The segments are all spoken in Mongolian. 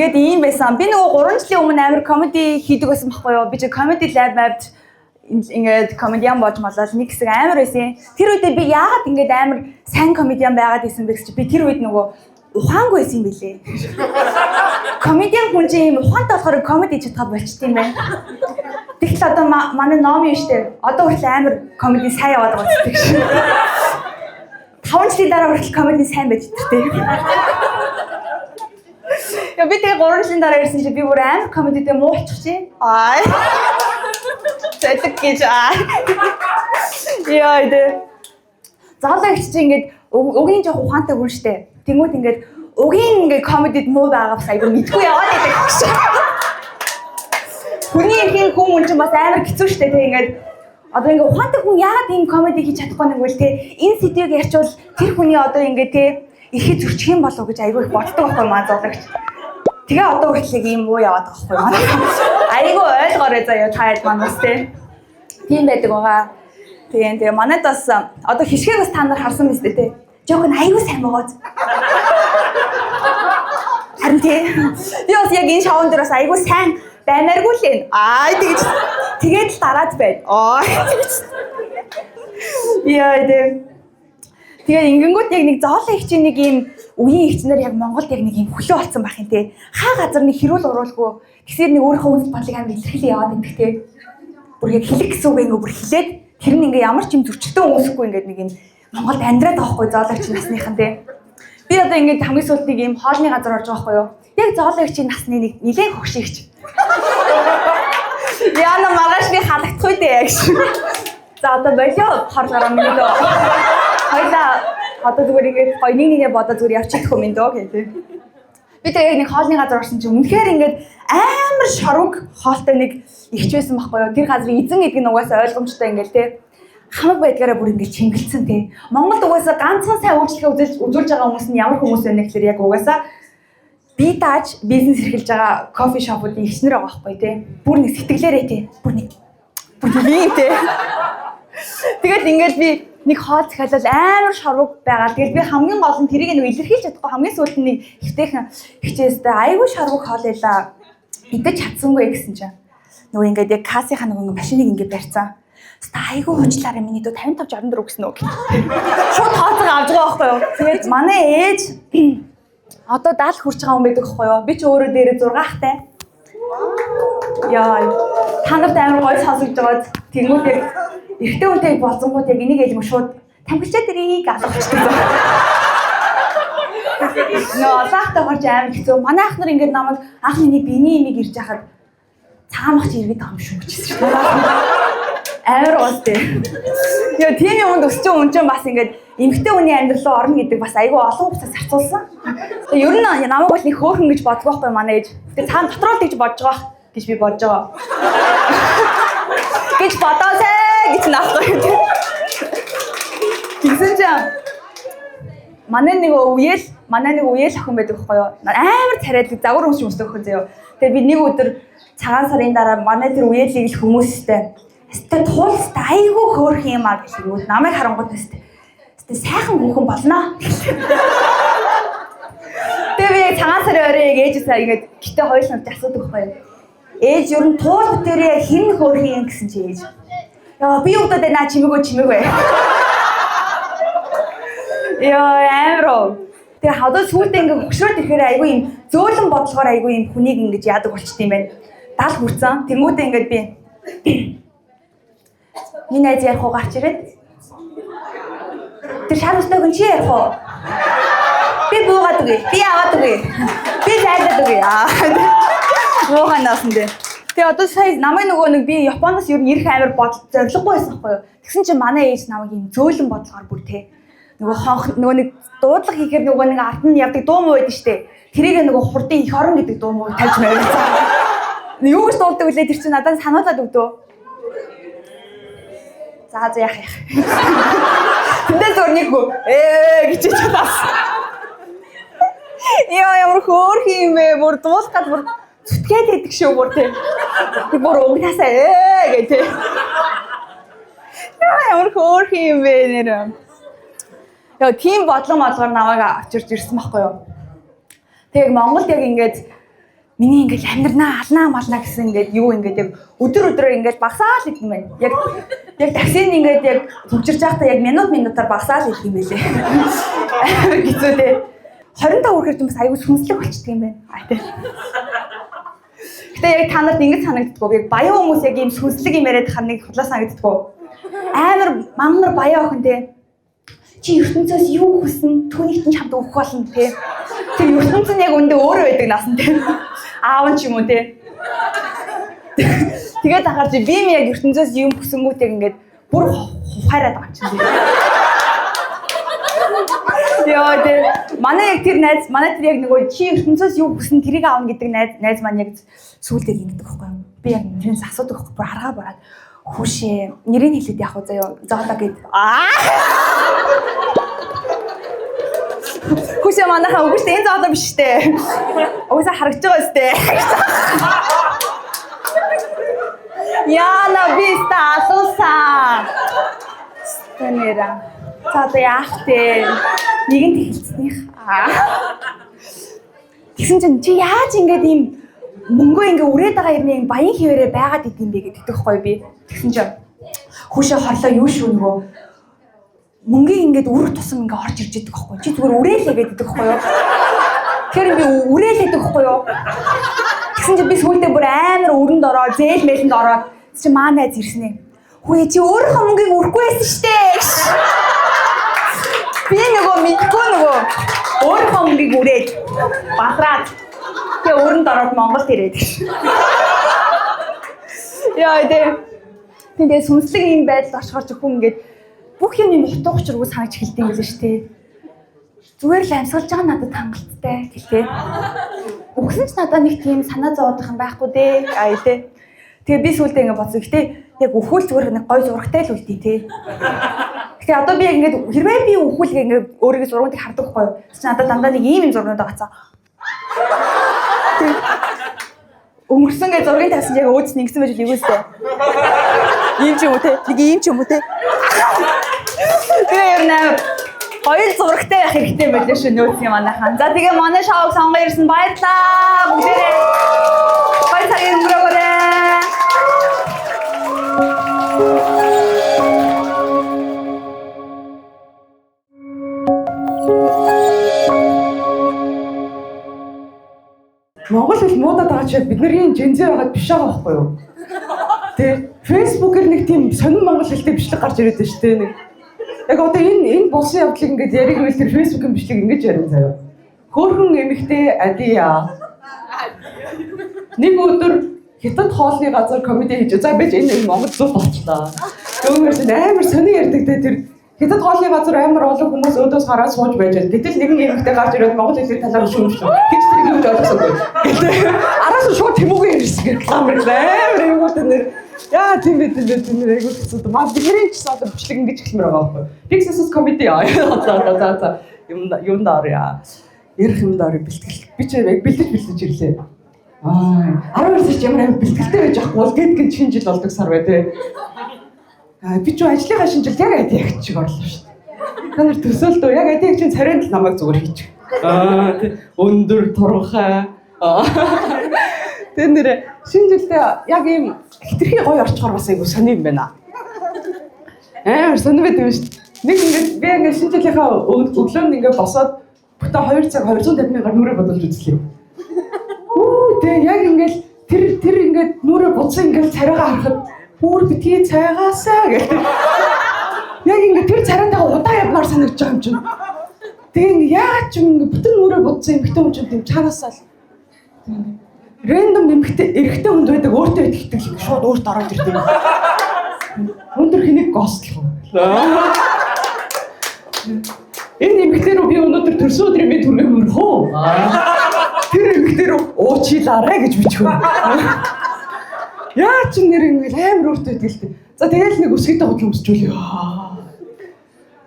Тэгээд ийм байсан. Би нөгөө 3 жилийн өмнө амар комеди хийдэг байсан байхгүй юу? Би чи comedy lab мавд ингээд комедиан болж малал нэг хэсэг амар байсан. Тэр үедээ би яагаад ингээд амар сайн комедиан байгаад исэн бэ гэж би тэр үед нөгөө ухаангүй байсан юм билээ. Комедиан хүн чинь ийм ухаантай болохоор комеди чадхаа болчт юм байна. Тэгтэл одоо манай ном юм штэ. Одоо хүртэл амар комеди сайн яваад байгаа гэдэг шиг. 5 жилийн дараа хүртэл комеди сайн байж тээ. Я би тэгээ 3 жилийн дараа ирсэн чи би бүр амар комедитэй муухчих чи. Ай. Зэдэг гэж аа. Яа идэ. Заалагч чи ингээд өгийн жоох ухаантай хүн штэ. Тэнгүүд ингээд өгийн ингээд комедид муу байгааг айгүй мэдгүй яваад байдаг гэж. Хүний ихэнх хүн ч бас амар хэцүү штэ тэг ингээд одоо ингээд ухаантай хүн яагаад ийм комеди хийж чадахгүй нэг үл те энэ сэдвийг ярьчвал тэр хүний одоо ингээд те ихэд зөрчих юм болов гэж айгүй их боддог байхгүй маа заалагч. Тэгээ одоо хүртэл ийм муу яваад байгаа байхгүй. Айгүй ойлгоорой заяа таад манаас те. Тийм байдаг байгаа. Тэгээ манайд бас одоо хишгийг бас та нар харсан биз дээ те. Жог нь айгүй сайн байгаад. Харин тий. Би бас яг энэ шоунд дээр бас айгүй сайн баймааргүй л энэ. Аа тэгээд л дараад байна. Аа. Яа тэгээ ингэнгүүт яг нэг зоолын ихчийн нэг ийм үеийн ихчнэр яг Монголд яг нэг ийм хөлөө болсон байх юм те. Хаа газар нэг хэрүүл уруулгүй. Тэгсээр нэг өөрийнхөө үнэт бодлыг амар илэрхийлээ яваад байдаг те. Бүр яг хэлэх гэсэн үг ингээ бүр хэлээд тэр нь ингээ ямар ч юм зөрчилтөө үүсэхгүй ингээ нэг юм Монголд амьдраад байгаа хгүй зоологч насныхан те. Би одоо ингээ хамгийн сүүлд нэг ийм хоолны газар орж байгаа хгүй юу. Яг зоологчийн насны нэг нилээн хөгшигч. Яна маргааш би халагдахгүй дээ гэж. За одоо болоо хорлороо минь дөө. Хоёлаа одоо зүгээр ингээд гоё нэг бодоо зүгээр явчихчих юм дөө гэдэг. Би тэгээ нэг хоолны газар орсон чинь үнэхээр ингээд амар шорог хоолтой нэг ихч байсан байхгүй юу. Тэр газрын эзэн гэдэг нь угаасаа ойлгомжтой ингээд те. Хамаг байдгаараа бүр ингээд чингэлцэн те. Монголд угаасаа ганцхан сайн үйлчлэгээ үзүүлж байгаа хүмүүс нь ямар хүмүүс вэ гэхээр яг угаасаа би тааж бизнес эрхэлж байгаа кофе шопуудын ихснэр байгаа байхгүй те. Бүр нэг сэтгэлээрээ те. Бүр ийм те. Тэгэл ингээд би нэг хоол захиалал амар шорвог байгаа. Тэгэл би хамгийн гол нь тэрийг нэг илэрхийлж чадахгүй хамгийн сүүлд нэг ихтэйхэн хичээстэй айгүй шорвог хоол ялаа. Идэж чадсангүй гэсэн чинь. Нөгөө ингээд яг кассийнхаа нөгөө машиныг ингээд барьцсан. Тэст айгүй хуучлаарай миний дөө 55 64 гэсэн үг. Шууд тооцоо авч байгаа байхгүй юу. Тэгээд манай ээж одоо 70 хүрч байгаа юм байдаг байхгүй юу. Би ч өөрөө дээрээ 6 ахтай. Яа. Та нарт амар гоё сонсогдож байгаад тэнгууд яг эрэгтэй хүнтэй болцонгууд яг энийг ээлмө шууд тамхичаа дэрийг алгавчихсан. Нөө сахтай гарч амар хэцүү. Манай ах нар ингээд намайг ах миний биений имийг ирж яхад цаамах чи иргэд байгаа юм шүү гэжсэн шүү. Амар уустай. Яа тийм юмд өсч өн чинь бас ингээд эмэгтэй хүний амьдрал руу орно гэдэг бас айгүй олон хугацаа зарцуулсан. Тэгээ ер нь намайг бол нэг хөөхөн гэж боддог байхгүй манай ээж. Тэгээ цаана дотроо л гэж бодож байгаа гэж би бодож байгаа. Гэж бодоосэй гэж наахгүй. Тэгсэн чинь манай нэг үеэл охин байдаг байхгүй юу? Амар царайлаг загвар өмсдөг охин заяа. Тэгээ би нэг өдөр цагаан сарын дараа манай тэр үеэлийг л хүмүүстэй өстэй туулстай айгүй хөөрх юм аа гэж хэлгүүд намайг харангууд өстэй сайхан хүүхэн болно. Тэгээ би цагаан сарын орой ээжээсээ ингэж гитэ хоёуланд асуудаг байхгүй юу? Ээж ер нь туул бүтээрээ хин хөөрх юм гэсэн чи ээж. Яа би удаад наа чимээгөө. Яа амро. Тэгээ хадаа сүйдээ ингээ хөшрөөд ирэхээр айгүй юм зөөлөн бодлогоор айгүй юм хүнийг ингэж яадаг болчт юм байна. 70 хүрсэн. Тэнгүүдээ ингээд би миний найз ярих уу гарч ирээд. Тэр шар өстөг нь чи ярих уу? Би буугаад үгүй. Би аваад үгүй. Би зайлаад үгүй. Бууганаас нь. Тэгээ одоо сая намайг нөгөө нэг би Японоос ер нь ирэх амар бодол зориггүй байсан байхгүй юу? Тэгсэн чинь манай ээж намайг юм зөөлөн бодлогоор бүр те. Нөгөө нэг дуудлага хийхээр нөгөө нэг ард нь явдаг дуу муу байдаг штэ. Тэрийг нөгөө хурдын их орон гэдэг дуу муу тавьж маяг. Юу гэж дуулдаг үлээ тэр чинь надад сануулад өгдөө. За яах. Тэндээ зурнийггүй. Гэж чаас. Яа ямар хөөрх юм бэ? Бүр дуулахад бүр зүтгээд идэх шүү бүр тийм. Би бүр угнаасаа гэх тийм. Яа ямар хөөрх юм бэ нэр. Яа тийм бодлого намайг авчирч ирсэн байхгүй юу? Тэгээ Монголд яг ингээд миний ингээд амьдрнаа алнаа малнаа гэсэн ингээд юу ингээд яг өдрөөр ингээд багасаал идэв юм байна. Яг таксинд ингээд яг төвчирж байхдаа яг минутаар багасаал идэв юм байлээ. Гэцүү дээ. 25 хүрэхэд юмс аягүй сүнслэг болчихдөг юм байна. Тий. Гэтэ яг та нарт ингэж санагддггүй. Яг баян хүмүүс яг ийм сүнслэг юм яриад хаа нэг худлаа санагддггүй. Амар мангар баян охин тий. Чи ертөнцөөс юу хүснэ? Түүнийх нь чамд өгөх болно тий. Тэр ертөнц нь яг өндөө өөрөө байдаг насан тий. Аав ч юм уу тий. Тэгээд анхаарч би юм яг ертөнцөөс юм хүсэнгүүтээ ингээд бүр ухаарад байгаа юм чинь. Яа тий. Манай яг тэр яг нөгөө чи ертөнцөөс юу хүснэ тэрийг аавна гэдэг найз маань яг сүүлдээ ингэдэг байхгүй юу? Би яг тэрнээс асуудаг байхгүй бүр харгаа бараад хүүшээ нэрийг хэлээд яах вэ заяа заалаа гэд. Хүүшээ манайхаа үгүй шүү дээ энэ заалаа биш шүү дээ. Уусаа харагдаж байгаа шүү дээ. Яна биста асуусан. Стэнэра. Цаада яах вэ? Нэгэнт хэлцнийх. Тэгсэн чинь чи яаж ингэж ийм мөнгөө ингээ үрээд байгаа юм баян хിവэрэ байгаад идэм бэ гэдэг тэгэхгүй би. Тэгсэн чинь хүүшээ хорлоо юу шүү нөгөө мөнгөийг ингээд үрэх тусам ингээ орж ирж идэг байхгүй. Чи зүгээр үрээлээ гэдэг байхгүй юу? Тэгэхээр би үрээлээд байхгүй юу? Тэгсэн чинь би сүүлдээ бүр амар өрөнд ороод зээл мэлэнд ороод чи маа найз ирсэн ээ. Хөөе чи өөрийнхөө мөнгийг үрэхгүй байсан штэ. Би нөгөө мэдгүй нөгөө өөрийнхөө мөнгийг үрээд бадраад тэгээ өрөнд ороод Монголд ирээд. Яа тэгээ сүнслэг юм байдал оршихорч хүн ингээд бүх юм утга учиргүй санаж эхэлдэг юм байна шүү дээ. Зүгээр л амьсгалж байгаа надад хангалттай гэлээ. Өгсөн ч надад нэг тийм санаа зовоодох юм байхгүй дээ. Тий. Тэгээ би сүүлдээ ингээд бодсон. Гэтэ яг өхүүл зүгээр нэг гой зурагтай л үлдээ тий. Гэтэ одоо би яг ингээд хэрвээ би өхүүлгээ ингээд өөрийгөө зургуудыг хардаг байхгүй юу? Чи надад дандаа нэг ийм зургууд байгаа цаа. Өнгөрсөн гэ зургийг тавьсан яг өөдс нэгсэн байж л юустэй. Ийм ч юм уу те? Нэг ийм ч юм уу те? Тэгээ наа хоёр зурагтай байх хэрэгтэй юм байлээ шүү нөөцийн манайхан. За тэгээ манай шоуг сонгон ирсэн баярлалаа. Бүгдээрээ баяр цагийн өнгөрөөгөөрэй. Монгол хэл муудаад байгаа ч бидний жинзээ байгаад биш байгаа байхгүй юу? Тэ Facebook-ээр нэг тийм сонин монгол хэлтэй бичлэг гарч ирээд байна шүү дээ нэг. Яг одоо энэ болсон явдлыг ингээд ярих үйл тэр Facebook-ийн бичлэг ингэж ярина заяа. Хөөхөн эмэгтэй Адия. Нэг өдөр хятад хоолны газар комеди хийж. За бич энэ монгол зүйл болчлаа. Өөрөөс амар сонин ярьдаг те тэр хятад хоолны газар амар олон хүмүүс өөдөөс хараад сууж байж байгаа. Гэтэл нэгэн эмэгтэй гарч ирээд монгол хэлээр талаар шүүмжлээ. Гэж тэр юм ойлгосоогүй. Гэтэл араас нь шууд тэмүүгээ ирсэн гэх амар юм уу тэр яа тийм ээ айгуу хэцүү. Маа бидний ч одоо бичлэг ингэж хэлмээр байгаа байхгүй. Texas comedy за юм дааря. Ярих юм дааря бэлтгэл. Би ч яг бэлдэж ирлээ. 12 сард ямар бэлтгэлтэй байж ахгүй бол гээд гин шинэ жил болдог сар бай тээ. Би ч ажлынхаа шинжилт яг адиагч шиг орлоо шүү дээ. Та нар төсөөлдөө яг адиагчийн царайнд л намайг зүгээр хийчих. Тий өндөр турхай. Тэн нэр шинжилтээ яг ийм хитрхи гоё орчхоор бас айгу сони юм байна. Амар сони байт юм шүү дээ. Нэг ингээд би ингээд шинжилтийнхаа өглөөнд ингээд босоод бүтэн 2 цаг 250 мянгаар нүрээ бодуулж үзлээ. Тэгээ яг ингээд тэр ингээд нүрээ буцсан ингээд царайгаа харахад бүр битгий цайгаасаа гэдэг. Яг ингээд тэр царайнтайгаа удаа явмаар санагдаж байгаа юм чинь. Тэгээ ингээд яагаад ч ингээд бүтэн нүрээ буцсан эмхтэн хүн чинь тийм чанаасаа л рэндом эрэгтэй хүнд байдаг өөртөө итгэдэг шууд өөрт ороод ирдэг. Өндөр хэнийг гоослох юм. Энэ эмэгтэй рүү би өнөөдөр төрсөн өдрийн мэд түргээ мөрхөө. Тэр эмэгтэй рүү уучлаарай гэж бичгөө. Яа ч нэр ингэ амар өөртөө итгэлтэй. За тэгэл нэг өсгийтэй хөдөл өмсчүүлээ.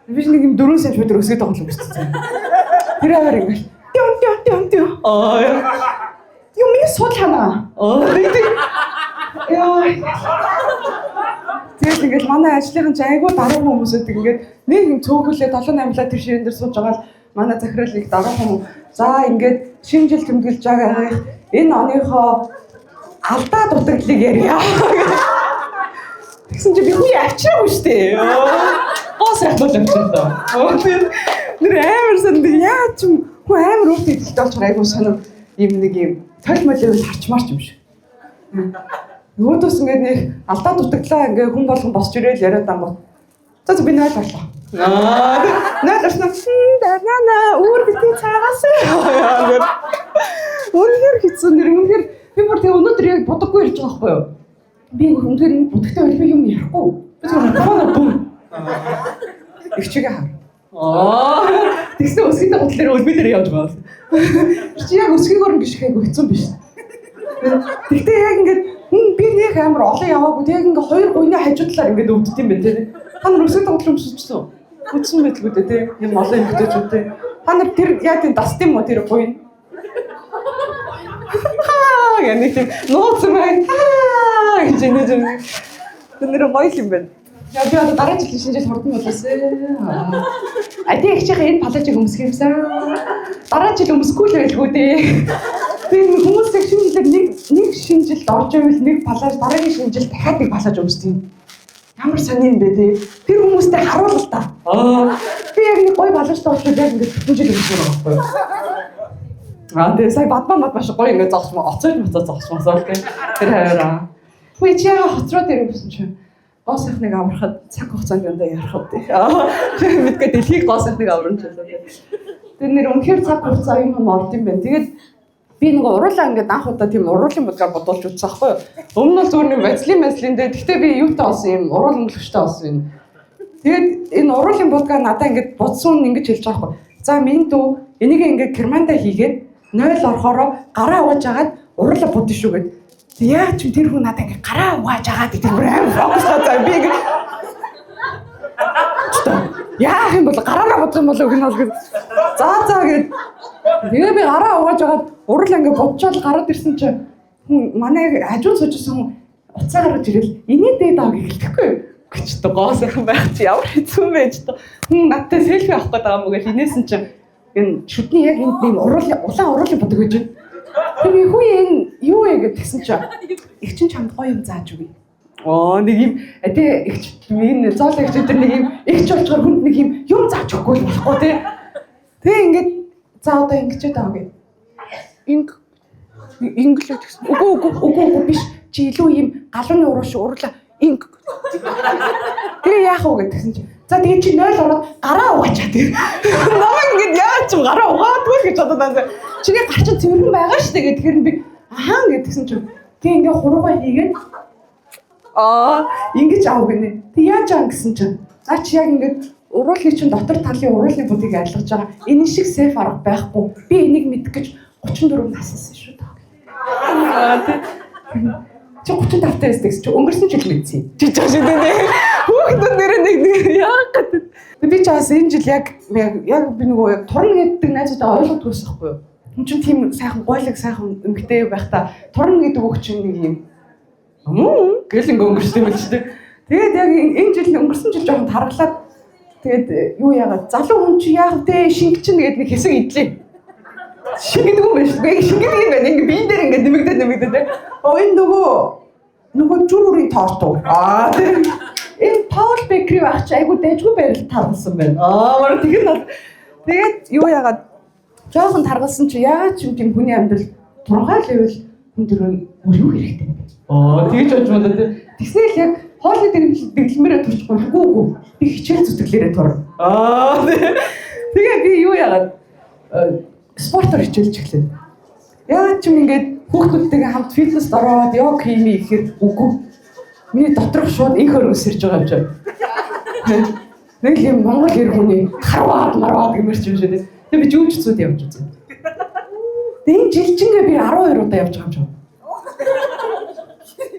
Би нэг юм 4 сая өдөр өсгийтэй хөдөл өмсчихсэн. Тэр аваар ингэ. Тио. Юу миний сул ханаа. Яа. Тэгэл ингээд манай ажлынхан ч айгүй даруй хүмүүс үүдэг ингээд нэг юм цөөхөлөө 7-8лаа тэр ширэн дээр сууж байгаа л манай захирал их даруй хүмүүс. За ингээд шинэ жил тэмдэглэж байгаа энэ оныхоо алдаа дутагдлыг ярья. Тэгсэн чинь би хүү авчираагүй штэ. Гоо сайхан авчирсан. Тэр амар санд яа ч хүү амар үг хэлдэг болж байгаагүй санаа юм нэг юм толмолыг харчмаарч юм шиг. Өөдөөс ингээд нэг алдаа дутагдлаа ингээ хүн болгон босч ирээл яриад байгаа. За би 0 орлоо. 0 орсноо дарнаа өөр битгий цаагаас. Өөрөөр хэлсэн нэр би бүр тэг өнөөдөр яг бодоггүй ирж байгаа байхгүй юу? Би өнөөдөр будагтай бол би юм ярихгүй. Би зөвхөн бооноо бум. Их чигээ хаа. Тэгсэн өсгийтэй готлэр өлбий дээр явж байгаа. Чи яг өсгийгөр ингэ шихээг хэцүү биш. Тэгтээ яг ингээд би нэг амар олон яваагүй. Тэг ингээ хоёр гуйны хажуудлаар ингээд өвддөг юм байна те. Та нар өсгийтэй готлэр өмсөжсөн. Үтсэн мэдлгүй дээ те. Юм олон юм хөтөж те. Та нар тэр яг тийм даст юм уу тэр гуйн? Яник нууц мэй гэж нэг нэр гоё юм байна. Яа би одоо дараа жилийн шинэ жил хурдан болоосаа. А тий их чихээ энэ палажиг өмсөх юмсан. Дараа жил өмсөхгүй л байлгүй дээ. Би хүмүүсийг шинэ жилээр нэг шинэ жилд орж ивэл нэг палаж дараагийн шинэ жилд дахиад нэг палаж өмсдөг. Ямар сони юм бэ тий. Тэр хүмүүстэй харуул л та. Би яг нэг гоё палажтай болчиход яг ингэ бүтэн жил өмсөх байгаа байхгүй юу? Тэгээ сая бадмаа маш гоё ингэ зогсмоо оцоод зогсмоосоо тий. Тэр хайраа. Хөөе чи яа хоцроо дээр өмсөн чинь. Гоо сайхныг аврахад цаг хугацаанд өндөө ярих үү. Мэдгээ дэлхийг гоо сайхныг аврах ч гэсэн. Тэр нэр үнэхээр цаг хугацаа юм орд юм байна. Тэгээд би нэг уруулаа ингээд анх удаа тийм уруулын бодгаар бодуулж үзсэн байхгүй юу. Өмнө нь зүгээр нэг бацлын дээр гэхдээ би юутай болсон юм уруул өнгөлөгчтэй болсон юм. Тэгээд энэ уруулын бодгаар надаа ингээд бодсон ингэж хэлж байгаа байхгүй. За минь дүү энийг ингээд керманда хийгээд 0 орохороо гараа угааж агаад уруулаа будна шүү гэд. Яа ч тэр хүн надад ингээ гараа угааж агаад гэдэг бүр амар фокустай заа би ингээ яах юм бол гараараа бодох юм болов гэнэ бол за гэд тэгээ би гараа угааж агаад урал ингээ бодчоод гараад ирсэн чи манай хажууд суужсэн хүн уцаа гараад ирэл инээ дээд аа гэлтэхгүй гэж та гоо сайхан байх чи ямар хэцүү байж та хүн надтай селфи авах гээд байгаа юм гэж инээсэн чи энэ шүдний яг энд нэг улаан уруулын бодог гэж байна. Би хүү энэ юу вэ гэдгсэн чинь их чинь чамд гоё юм зааж өгье. Нэг юм тэгээ их энэ зоол их дээр нэг юм ихч болчоор хүнд нэг юм зааж өгөхгүй болохгүй тий. Тэгээ ингээд за одоо ингэчээд байгаа гэ. Инглиш гэсэн. Үгүй биш. Чи илүү юм галууны уруу шүү урлаа. Тэгээ яах вэ гэдгсэн чинь. За тэгээ чи 0 ороод гараа угаачаа тий. Намайг ингээд яач ч гараа угаадгүй гэж бодоод чиний гар чинь цэвэрхэн байгаа шүү дээ гэхээр би ахаа гэдгсэн чинь тэгээ ингээ хуруугаа хийгээд ингэж аав гинэ. Тэг яаж аа гэсэн чинь за чи яг ингээд уруулын чинь дотор талын уруулын будыг арилгаж байгаа. Энэ шиг сейф арга байхгүй. Би энийг мэдэх гэж 34 нассан шүү дээ. Чи 35 таас тэгс чи өнгөрсөн жил мэдсэн. Чи чааш дээ. Хүүхдүүд нэр нэг яах гэдэг. Би ч бас энэ жил яг би нөгөө яг турна гэдэг найзуудаа ойлгодгүй байхгүй юу? Хүн чинь тийм сайхан гойлог сайхан эмгтэй байхдаа турна гэдэг үг чинь нэг юм гэл ингээ өнгөрсөн юм л ч тийм. Тэгээд яг энэ жил өнгөрсөн жил жоохон тархлаад тэгээд юу яагаад залуу хүн чи яах вэ? Шинг чинь тэгээд нэг хэсэг идлээ. Шинг гэдэг юм байна шүү. Шинг гэдэг юм байна. Ингээ биен дээр ингээ нэмэгдээд энэ нөгөө зүрүүрийн торт уу. Тэгээд энэ Паул Бекри байх чи айгу дэжгүй байрал таргалсан байна. Мөр тэгээд юу яагаад жоохон таргалсан чи яа ч юм тийм хүний амьдрал тургаал ивэл хүн тэр юу хэрэгтэй юм бэ? Тэгж бодож байна тий. Тэгснээл яг хоолны дэглэмээрээ турчихгүй. Үгүй. Би хичээл зүтгэлээрээ тур. Тэгээ би юу яагаад спортоор хичээлж эхлэв. Яа ч юм ингээд хүүхдүүдтэйгээ хамт фитнест ороод йог хиймээ гэхээр үгүй. Миний доторх шууд инх өргөс ирж байгаа юм чинь. Нэг юм Монгол хэр хүний харваад гэмэрч юм шиг тийм. Тэгээ би жүжигчүүд явж үзсэн. Тэгээ энэ жилчингээ би 12 удаа явж байгаа юм чинь.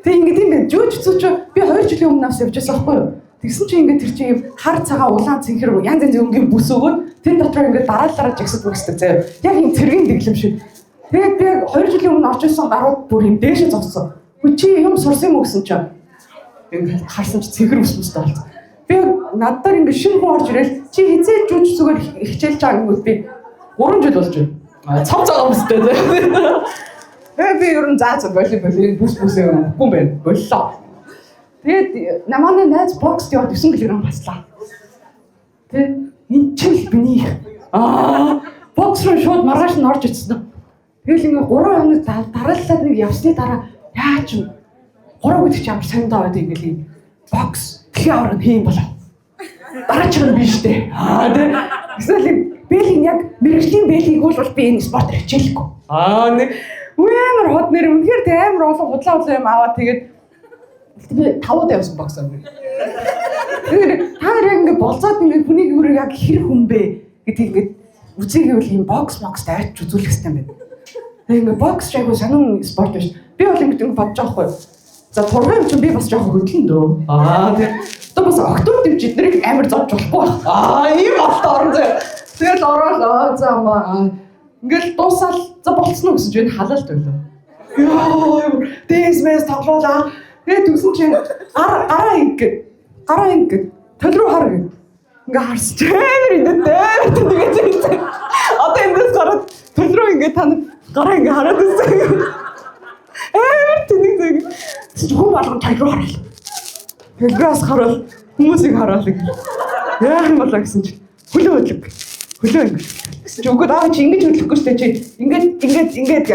Тэгээ ингэ тийм байх. Жүжигчүүд чи би 2 жилийн өмнө авс явж байсан байхгүй юу? Тэгсэн чинь ингэ тэр чинь юм хар цагаан улаан цэнхэр янз янзын өнгийн бүс өгөөд тэр дотор ингэ дараалалаараа жигсэд бүгсдэг заяа. Яг энэ цэргийн дэглэм шиг. Тэгээд би 2 жилийн өмнө орж ирсэн гарууд бүр юм дээшээ зогссон. Хөө чи юм сурсан юм гэсэн чинь ингээд харсан чи цэнхэр өсмөстэй болсон. Би надаар ингээд шинэ хүн орж ирэл чи хизээ жүж зүгээр хичээлж байгаа юм уу би 3 жил болж байна. Цав цаа өмстэй. Би ер нь зааж волейбол бүс-бүсээ өгөхгүй байна. Боллоо. Тэгээд намаа найз бокс яваад 9 кг баслаа. Тэ энэ ч л биний бокс руу шууд маргааш нь орж ирсэн. Тэгэл ингээ 3 хоног дарааллаад нэг явсны дараа яаж 3 өдөр ч ямар сондоо байдаг ингээл бокс дэлхийн авраг хийм болоо. Дараач нь биш дээ. Тэ эсвэл бэлгийн яг мэрэгжлийн бэлгийг бол би энэ спорт хичээлэхгүй. Нэг амар хот нэр үнэхээр тэ амар олон худлаа юм аваад тэгээд би 5 удаа явсан бокс аа. Тэгээд та нар яг ингээ болцоод ингээ хүнийг юу яг хэр хүн бэ гэдгийг ингээ үзээгүй юм бокс дайрч үзүүлэх хэрэгтэй юм байна. Тэгээд ингээ бокс яг сонин спорт биш. Би бол ингээ бодож байгаа хгүй. За тургай юм чи би бас жоохон хөдлөн дөө. Тэгээд одоо бас октод дэмжид нэрийг амар зовж болохгүй байна. Ийм болтой орон зай. Тэгэл ороод заамаа. Ингээл дуусаал за болцсон уу гэсэн чинь халаалт байлаа. Йоо, дэсмэс тоглоолаа. Тэгээд түгсэн чинь гараа ингэ. Төл рүү хар гэ. Ингээ харсч амар идэв. Тэгээд одоо эндээс гараад төл рүү ингээ тань гараа ингээ хараад үзсэн. Амар тэнэг. Хүн болгон төл рүү хараа. Хэлбээс хараад хүмүүсийг хараад яах юм болоо гэсэн чинь хөлөө ингэ. Чи үгүй даа чи ингэж хөдлөхгүй шүү дээ чи ингээд дахиад ингээд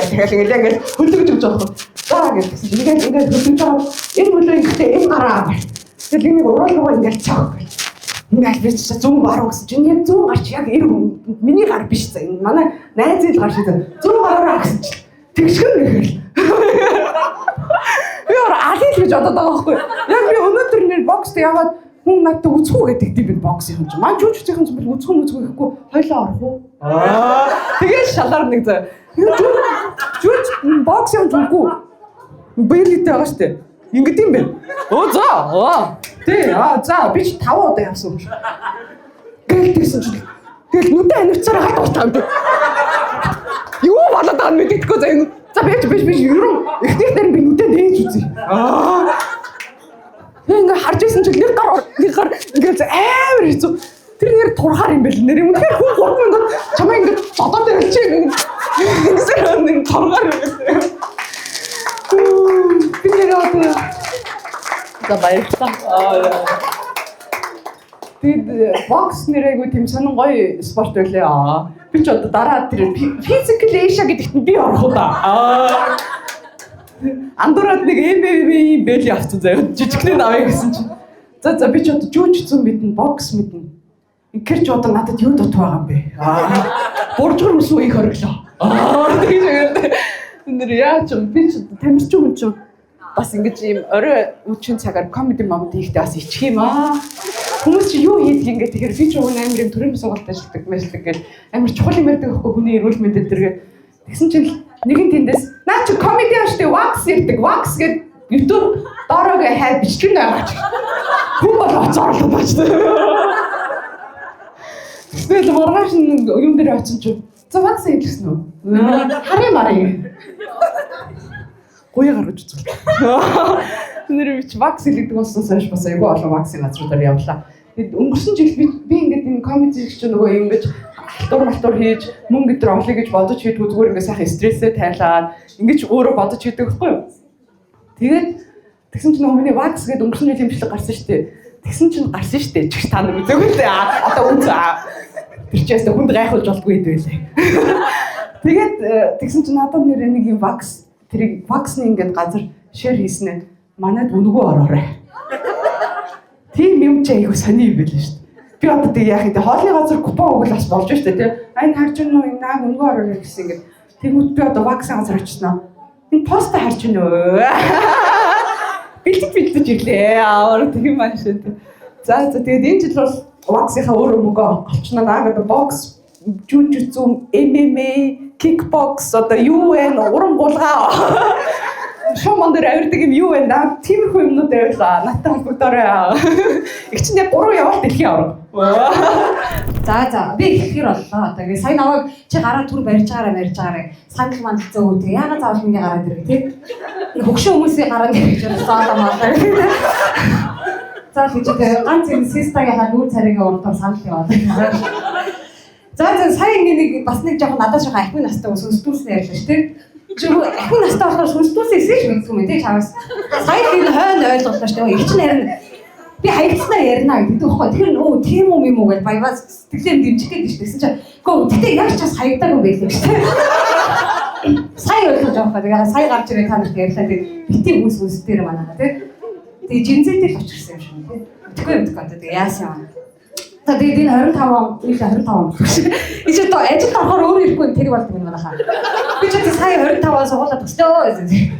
хөдлөж өгч байгаа. За гэсэн чи ингээд хөдлөж байгаа. Энэ хөлөө ингээд энэ гараа. Тэгэл энийг уруулгаа ингээд цаах. Ингээд би чи зүүн баруун гэсэн чи яг зүүн гарч яг миний гар биш за энэ манай найзын гар шиг зүүн гараа гэсэн чи тэгшгэн гэхэл. Би алил гэж бодоод байгаа байхгүй. Яг би өнөөдөр нэр бокст яваад хүн надад үзэхүү гэдэг тийм бокс юм чи. Маань жүжигчийн зүйл үзэхүү гэхгүй хойлоо орох уу? Тэгээд шалаар нэг заа. Жүж бокс юм зүггүй. Бэлгэтэй байгаа штэ. Ингэдэм юм байна. За. Тий, за би ч 5 удаа явсан юм шиг. Гэлтэйсэн чи. Тэгэл нүдэ анивцаараа хат уучаа юм. Юу болоод байгаа нь мэддэхгүй за энэ. За биш ерөн ихнийх дээр би нүдэ нээж үзье. Ингээ харж ирсэн чинь нэг гар ингээ амар хэцүү. Тэр нэр турхаар юм бэл нэр юм. Тэгэхээр хүн 3 минут чамаа ингээ зодоод ирэлчээ гэсэн нэг турхаар юм байна. Би нэр одоо за баярлалаа. Тэгээд бокс нэрээгүй тийм сонин гоё спорт байлаа. Би ч одоо дараа тэр физикал эйша гэдэгт нь би орох уу да. Андуураад нэг MMA бэлий авсан заяа. Жижигхэн авъя гэсэн чинь. За би ч одоо жүжигцэн мэднэ, бокс мэднэ. Ингээр ч одоо надад юу дутуу байгаа юм бэ? Буржгар өсвөө их хориглоо. Тэгэж яриад. Нэр яач би ч тамирчин хүн ч бас ингэж ийм орой үчин цагаар комеди момент хийхдээ бас ичих юм аа. Хүмүүс чи юу хийдэг ингээ тэгэхээр би ч өгөн амар юм төрийн сургалт ажилладаг гэл амар чухал юм ярьдаг байхгүй хүний эрүүл мэндэд тэргээ тэгсэн чинь нэгэн тэндээс наа чи комеди ааштай wax ярьдаг wax гэдэг YouTube доороогоо хай бичлэг байгаа ч хүн бол оцоорлоо бач. Тэгэл маргааш юм дээр очиж чи за wax хийлгсэн үү? Харин марыг. Гуйя гаргаж үзвэл. Нэр чи wax хийлгдэг болсноос хойш бас айгүй олон wax-ийн газруудаар явлаа. Тэгэд өнгөрсөн жил би ингээд энэ комеди гэж нөгөө ингэж алтур хийж мөнгө өдр олъё гэж бодож хийдгүү зүгээр ингээд сайхан стрессээ тайлаад ингэж өөрөө бодож хийдэг байхгүй юу? Тэгээд тэгсэн чинь нөгөө миний wax гэдэг өнгөрсөн жилийн бичлэг гарсан шүү дээ. Тэгсэн чинь гарсан шүү дээ. Чигш та нар үзээгүй л одоо үнцээ. Тэр ч ястаа хүнд гайхуулж болдгүй байлээ. Тэгээд тэгсэн чинь надад нэр нэг юм wax тэрийг wax-ны ингээд газар шеэр хийснээр манайд өнгөө ороорой. Тийм юм чи айгу сони юм байл шүү дээ. Би одоо тэг яах юм те хоолны газар купон өгөл бас болж шүү дээ тий. Айн харж гэнэ үү наа өнгөө ороорой гэсэн ингээд тэгвэл би одоо wax газар очсноо. Энэ пост харж гэнэ үү? Бэлдэж ирлээ. Аа тийм маань шүү дээ. За тэгээд энэ жил бол wax-ийнхаа өөр мөнгө олчноо наа гэдэг бокс жүжигцэн MMA kickbox одоо юу вэ уран гулгаа шомон дээр авирдаг юм юу вэ наа тиймэрхүү юмнууд байвала надтай холбогдоорой. Их чинь яг 3 явалт дэлхийн авраг. За би ихээр боллоо. Тэгээ сая намайг чи гараа түр барьж байгаарай санал манд зөөгөө тэг яагаад заавал миний гараа дэрэг тий хөгшин хүмүүсийн гараа дэрэг гэж заалаа. За тэгж ганц энэ систагийн нүүр царайгийн урдаар санал яваад. За сая нэг бас нэг жоохон надад жоохон ахмын настай сүнстүүлсэн ярьлаа шүү дээ. Чүр ахмын настай болохоор сүнстүүлсэн эсэж мэдгүй юм тий чамаас. Сая энэ хойно ойлголоо шүү дээ. Их ч харин би хаягдснаа ярина гэдэг байхгүй. Тэр нөө тийм юм уу гэж баяваа сэтгэлээр дэмжих гэдэг шүү дээ. Гэсэн чинь гоо тэгтээ яг ч бас хаягдаагүй байлээ шүү дээ. Сая ойлгож байгаа байхгүй. Тэгээ сая гарч ирээ та нарт ярьлаа тий. Битгий хүс дээр манаа тий. Тэгээ жинзэтэй л очирсан юм шиг тий. Тэггүй юм тэгээ яасан юм. Тэгээд энэ 25 он. Ич одоо ажилд орохоор өөрөө ирэхгүй тэр болдог юм байна хаа. Би ч сая 25-аас суулаад төслөө гэсэн.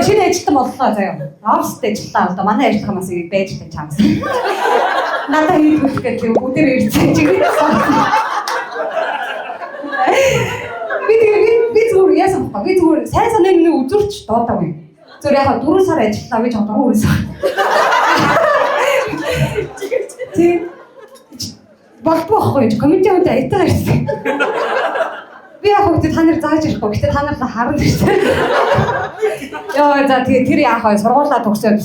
Шинэ ажилтан боллоо заяа. Оффист ажиллаа. Одоо манай ажиллагаас байж л чамс. Надад хийх гэдэг бүгдээр ирсэн чигээр. Би зүгээр яасан бэ? Би зүгээр сайн санаа нэг үзүүрч доодаагүй. Зүгээр яг 4 сар ажиллаа гэж одоо өөрөөсөө. Тэг болтгоохгүй комитет айтаа ирсэн. Би яг хөөд та нар зааж ирэхгүй. Гэтэ та нар харна шүү дээ. Яа за тэгээ тэр яах вэ? Сургуулаа төгсөөд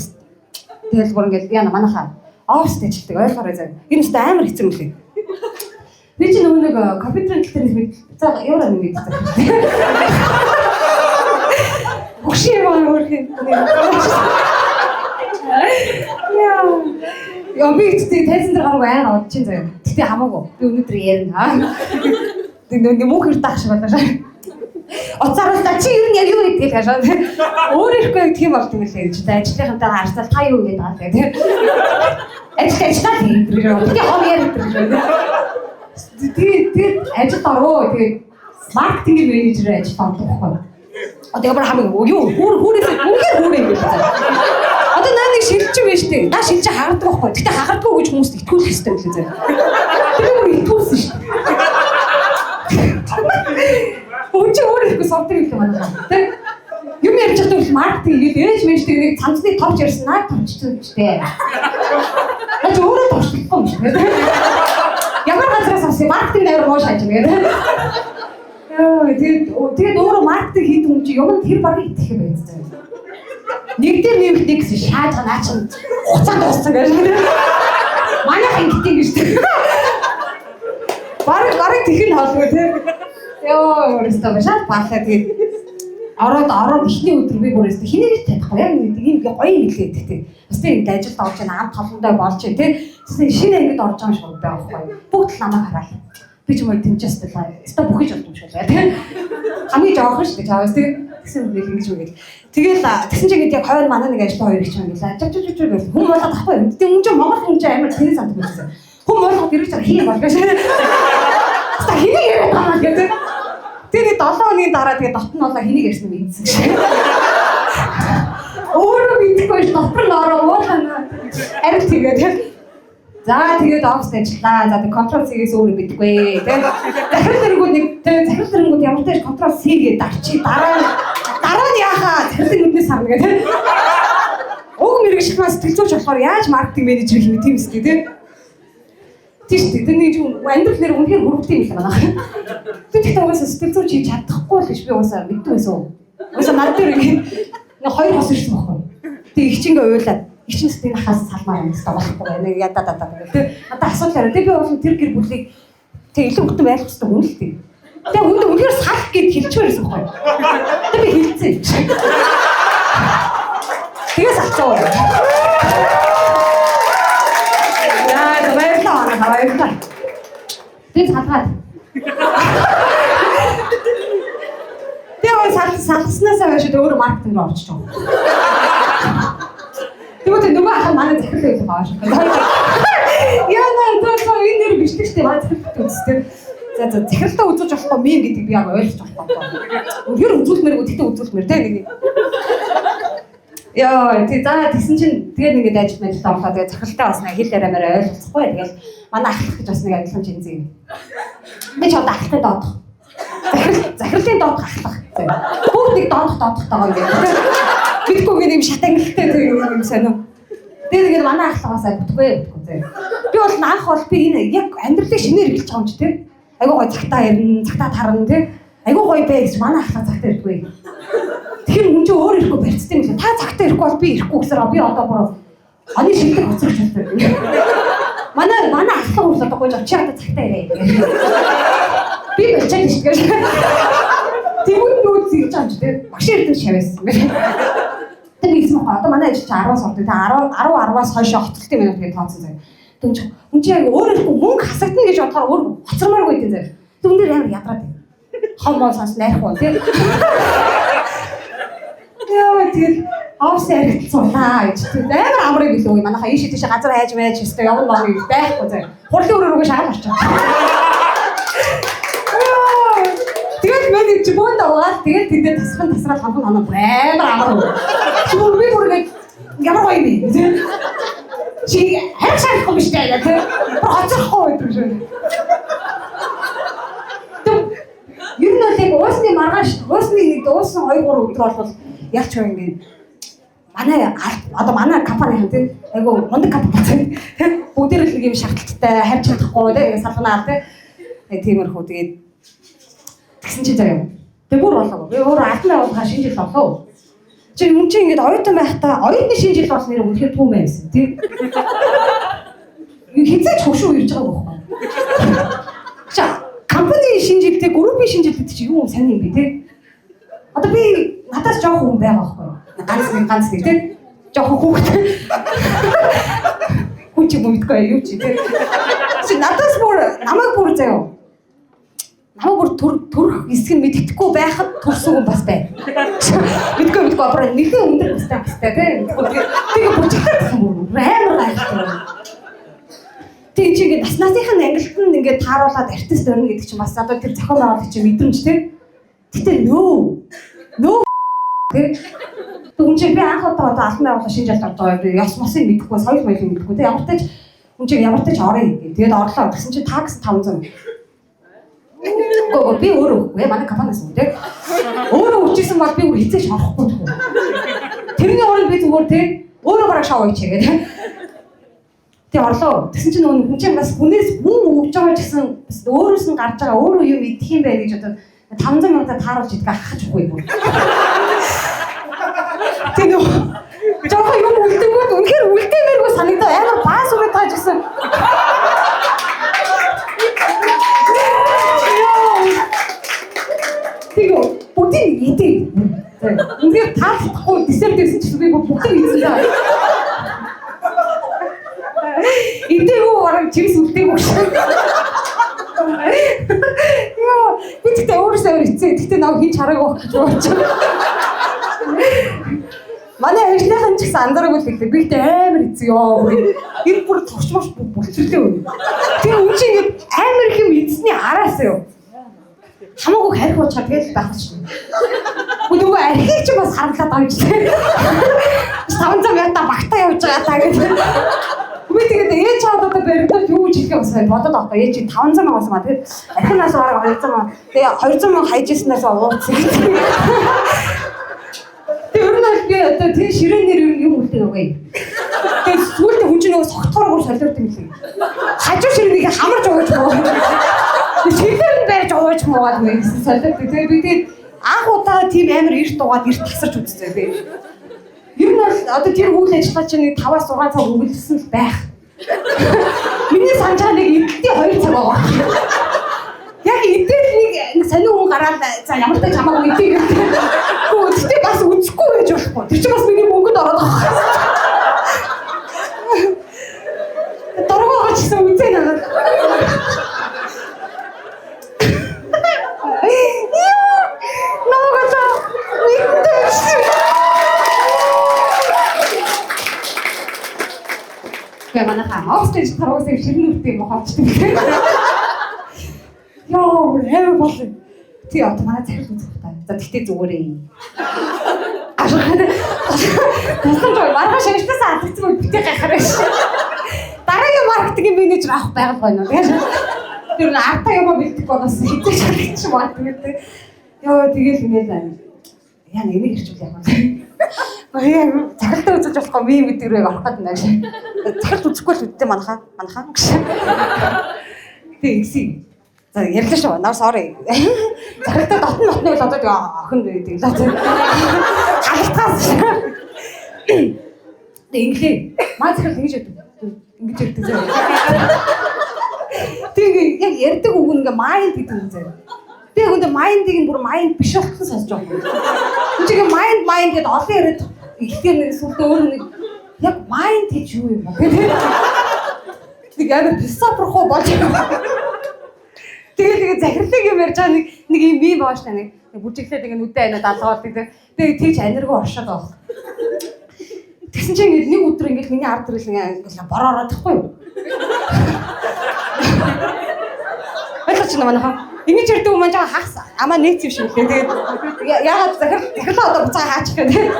тэгэл бүр ингээд яна манайхаа оффист ажилладаг ойлгоорой заа. Энэ ч амар хэцүү юм лээ. Би ч нөгөө нэг компьютерын дээр нэг за евро нэг гэдэг. Хоши маа өөрхөн. Яа би тийм тайзан дээр гарах айн авч чинь заяа. Гэтэ хамаагүй. Би өнөөдөр ярина. Тэг нэг мөнх ирдах шиг болоо шээ. Оцаараас та чи юу нэг юу гэдэг хашаа. Өөр ихгүй тийм болт юм лээ. Чи ажлынхантай харьцаад та юу гэдэг байгаа тийм. Ажиллаа тийм. Тэг хоо яриад тийм. Ажил ороо тийм маркетинг менежер ажил ордог байхгүй. Одоо ямар хамаагүй юу хүүрээс үнээр юм байна. Одоо нэг шилжиж байна шүү дээ. Наа шилжиж хагардаг байхгүй. Гэтэ хагардгүй гэж хүмүүст итгүүлэх хэрэгтэй юм лээ заа. Тэр бүр итгүүлсэн шүү дээ. Өчиг өөр ихгүй софтвер юм байна. Тэг юм ярьж байгаа бол маркетинг гэдэг ээж мэжтэй нэг цамцны товч ярьсан наа товчсон ч дээ. Наач өөрөө товчлохгүй юм шүү дээ. Ямар газраас авсан маркетинг дээр муу шааж юм гэдэг. Яа тэгээд өөрөө маркетинг хийдэг юм чи юм тэр багыг итгэх юм байна. Нэг дээр нэг гэсэн шааж байгаа наач хуцаанд дууссан гэж. Манайх ингэдэг юм шүү дээ. Бараг тэхэн хаалгүй тий. Яа өөрөөсөө шал баалаа тэгээд ороод ихний өдөр би өөрөөсөө хэнийг таахгүй яг нэг юм гоё хэлээд тий. Бас тийм ажилд орж яана ам толондоо болж тий. Тэсний шинэ ангид орж байгаа юм шиг байгаа байхгүй. Бүгд л намайг хараа. Би ч юм уу тэмчээс байлаа. Өстө бүхэж болдом шүү дээ тий. Хамгийн жоохон шүү дээ чаваас тий. Тэгсэн үг ингэж үгээд. Тэгэл тэгсэн чинь яг хойно манай нэг ажил хоёр их ч юм гэлээ. Чав гэл. Хүн болоод тахгүй. Тэгтээ хүн чинь Монгол хүн чинь амар тэнэг санд байсан. Хүн болгоод ирж байгаа хий болгоо шээ. Та хэнийг яриад байгаа гэдэг. Тэгээд 7 хоногийн дараа тэгээд дотн болоо хэнийг ярьсан юм ийдсэн шээ. Өөрөө мэдгүй дотор нь ороо уулаа. Арил тэгээд за тэгээд офс ажиллаа. За тэгээд контрол C-гээс өөрөө мэдгүй. Тэгээд захирал тэрэнгүүд нэг захирал тэрэнгүүд ямар ч контрол C-гээ дарчи дараа нь яахаа захирал тэрэнгүүднээс харна гэдэг. Уг мэрэгчлэх бас сэтгэл зүйч болохоор яаж маркетинг менежер хийх юм бэ тийм тийш тэр нэг юм амьдрал нэр үнээр хөрвөлтэй юм байна. Тэгтээ угаасаа сэтгэл зүйч хийж чадахгүй л гэж би угаасаа мэддэг байсан. Угаасаа над дээр нэг хоёр хос ирсэн байхгүй. Тэг их чингээ уйлаад их чин сэтгэл хаас салмаар юм гэсэн болохгүй байна. Нэг ядаа гэдэг. Тэг надад асуудал яриа. Тэг би бол тэр гэр бүлийг тэг илүү хөтөн байх хэрэгтэй хүн л тэг. Тэг үнээр салах гэд хэлчихвэр байсан байхгүй. Тэг би хэлцээ. Тэгээс авцаа. Баярлалаа. Тэг салгаад. Тэгээ салснаас хойш өөрөө маркетинг руу орчих жоо. Тэгвэл нөгөө ах манай захирал байх ааш. Яа наа энэ нэр бичлэг штэ манай захирал үзтээ. За захиралтай үзүүлж болохгүй мем гэдэг би яг ойлгож болохгүй. Үнээр үзүүлмээргүй тэгтээ үзүүлмээр те нэг. Яа тэгсэн чинь тэгээд ингээд ажил мэл тавхаа тэгээд захиралтай бас нэг хэл яриамаар ойлголцохгүй. Тэгээд манай ах гэж бас нэг адилхан жинзээ юм. Би ч одоо ахтай доодох. Захирлын доодох ахлах. Бүгд нэг доодохтойгоо ингээд. Бидгүйг юм шатангилтай юм сонио. Тэгээд манай ахлагаас бүтгүй. Би бол анх бол би энэ яг амьдралыг шинээр эхэлж байгаа юм чи тийм. Айгуу гой цагтаа ярина, цагтаа тарна тийм. Айгуу гой бай гэж манай ахлаа цагтаа ирдгүй. Тэгэхээр хүн чинь өөр ирэхгүй барьцсан юм лээ. Та цагтаа ирэхгүй бол би ирэхгүй гэсээр би одоо бүр оны шилдэг хоцрож байна. Манай ахлах үл одоо гойж чи одоо цагтаа ирээ. Би болчиход шүү гэж. Тэгвэл нүүд зирж байгаа юм чи тэгээ багш ирдэг шавьсан. Тэг хэлсэн байна. Одоо манай ажил чи 10-аас ордог. Тэг 10-10-аас хойш хоцролтын минут гэж тооцсон заяа. Тэг хүн чи яг өөрөө мөнгө хасагдана гэж бодохоор өөр хоцромааргүй гэдэг заяа. Тэг хүн дээр амар ядраад байна. Хомоо сонс найрах уу тий. Яа тэгэл авсан аригдсуулаа гэж. Амар амрыг билүү. Манайха ийш тийш газар хайж байж өстой явна маа гэж байхгүй заяа. Хурлын өрөөгөө шагаад очив. Тэгээд мэдээ чи бөөнд аваад тэгээд тэндээ тасраад хамхан хоноо амар амар. Чи би бүргээ ямар гоё юм бэ? Чи хайшаахгүй биш дээ тий. Хоцрохгүй байдаг шүү. Юу нэг уусны маргааш уусны нэг дуусан 2-3 өдөр болвол ялч вэ ингээд манай одоо манай компани хэн тий айгу мундаг компани тий бүгдээр л нэг юм шаардлагатай харьж чадахгүй тий ингээд салганаа тий тиймэрхүү тэгээд тэгсэн чи заяа тэг бүр болоо би өөр албан явуулахаа шинэ жил болоо чи юм чи ингээд оюутан байхдаа оюутны шинэ жил болсон нэр үнэхээр түүм байсан тий хизээч хөшөө ирж байгаа байхгүй ча компани шинэ жилдээ группийн шинэ жилдээ чи юу сайн юм бэ тий одоо би надаас жоох хүн байгаа байхгүй ганц нэг тий жоох хүүхэд хүн чи мэдгүй юу чи тий чи надаас бүр намайг бүр заяа намайг бүр төрөх хэсэг нь мэддэхгүй байхад төрсөн хүн бас байна мэдгүй апра нэгэн өндөр бастай тий тэгээ бүжигдсэн бүр амар гайхалтай тэг чи ингээд насныхын ангилт нь ингээд тааруулаад артист өрнө гэдэг чинь бас одоо тэр зохион байгуулагч чинь мэдрэмж тий гэтээ нөө тий хүн чи би анх удаа албан байгууллага шинж алт ордог би яс мосыг мэдэхгүй соёл моёлыг мэдэхгүй тий ямар ч орё гэдэг тэгээд орлоо гэсэн чи такс 500 гоо би өөрөө үгүй манай компаниас үү тий өөрөө үчирсэн бол би өөр хизээч орохгүй тхүү тэрний орон би зүгээр тий өөрөө бараг шоу хийчихээ тий тэг орлоо тэгсэн чинь нөгөө хүн чинь бас хүнээс хүн өгж байгаа гэсэн бас өөрөөс нь гарч байгаа өөрөө юм идэх юм байна гэж одоо 500 минутаа тааруулж идэх ахаж үгүй бүр тэг нөгөө жоохон юм үлдэнгүүд үнэхээр үлдээмээргүй санагдаа амар баас үрээд тааж гисэн тэгээ бүгдийг идэх үнэхээр таахгүй десерт гэсэн чинь би бүгдийг идсэн даа идээгүү бараг чивс үлдээгүү шүү. Яа, би тэгтээ өөрөөсөө ицээ. Тэгтээ нав хин чараагүй байх гэж бодчих. Манай ажлынхан ч гэсэн анзаараагүй л хэлээ. Би тэгтээ амар ицээ ёо. Энэ бүр товчмош бүлчрлээ. Тэгээ үн чинь ингэ амар их юм эзний араас юу. Хамаагүй харих уучаа тэгэл байх шүү. Нөгөө архийг ч бас харамлаад байгаа юм чинь. 500 мянга багтаа явж байгаа таа гэж. Би тэгээд ээж чад одоо баригдаж юу гэж хэлэх юм бэ? Бодоод авах. Ээж 500 мянга байсан маа. Тэгээд архинаас бараг 200 мянга. Тэгээд 200 мянга хайжсанаас ууцсан. Тэгээд ер нь би одоо тэр ширээнээр юм үлдээ өгөө. Тэгээд сүүлдээ хүн чинь нөгөө согтхоор бүр солиорд юм лээ. Хажуу ширээнийг хамарж өгөөч мөө. Ширээр нь барьж өгөөч мөөгаад гэсэн солиорд. Тэгээд би тэгээд анх удаа тийм амар эрт дуугаад эрт тасарч үзсэн би. Ер нь бол одоо тэр үйл ажиллагаа чинь 5-6 цаг үргэлжилсэн л байх. Миний санаж байгаа нэг эдгээр 2 цаг байгаа. Яг эдгээр нэг сонио хүн гараад за ямар ч хамаагүй эдгээр. Гэхдээ бас үзэхгүй байж болохгүй. Тэр чинь бас миний мөнгөнд ороод байгаа. Дөрвөө очсон үзээ надад. Манайха австрич таруусан ширнэ үртэй моховчдаг. Яа, хэв бол. Тий одоо манай захирал үзэх та. За тэгтээ зүгээрээ. Тасан маргааш ажилласаа алдчихсан битээ гайхаарай ш. Дараагийн маркетинг менежер авах байгаад байна уу тийм. Тэр нь артаа юм бэлдэхгүй бас хизээч харагдчих бат гэдэг. Яа тэгэл ингээл яа нэг ирчүүл яг байна. Захиралтай үзэж болохгүй ми мэдэрэг орох гэдэг нэ. Захирал үзэхгүй л үдтэй манахаа гэсэн. Тэг игсэн. За ярьлаа шүү. Наа sorry. Захиралтай дотны бол одоо охин байдаг. Халтгаас. Тэг инглээ. Маа захирал ингэж ярьдаг. Ингэж ярьдаг. Тэгээ яг ярьдаг үг нь ингээ майнд гэдэг юм заяа. Тэгээ үндэ майндыг нь бүр майнд биш болохсон сонсож байгаа. Үндэ майнд гэдэг олон яриад ихтгэр нэг сүлд өөр нэг яг майнд гэж юу юм бэ? Нэг амар философорхоо болж байгаа. Тэгээ захирлаг юм ярьж байгаа нэг юм бий бааш та нэг бүжиглээд ингээ нүдэ айна далгуулдаг. Тэгээ тэгж аниргуу оршоод байгаа. Тэгсэн чинь ингээ нэг өдөр ингээ миний ард ирэл ингээ бороо ороод тахгүй юу? Ойлгож байна манайха. Ингэж ярьдаг юм жаа хагас амаа нийт юм шиг лээ. Тэгээд яагаад захирлаа одоо буцаа хаачих гэх тийм.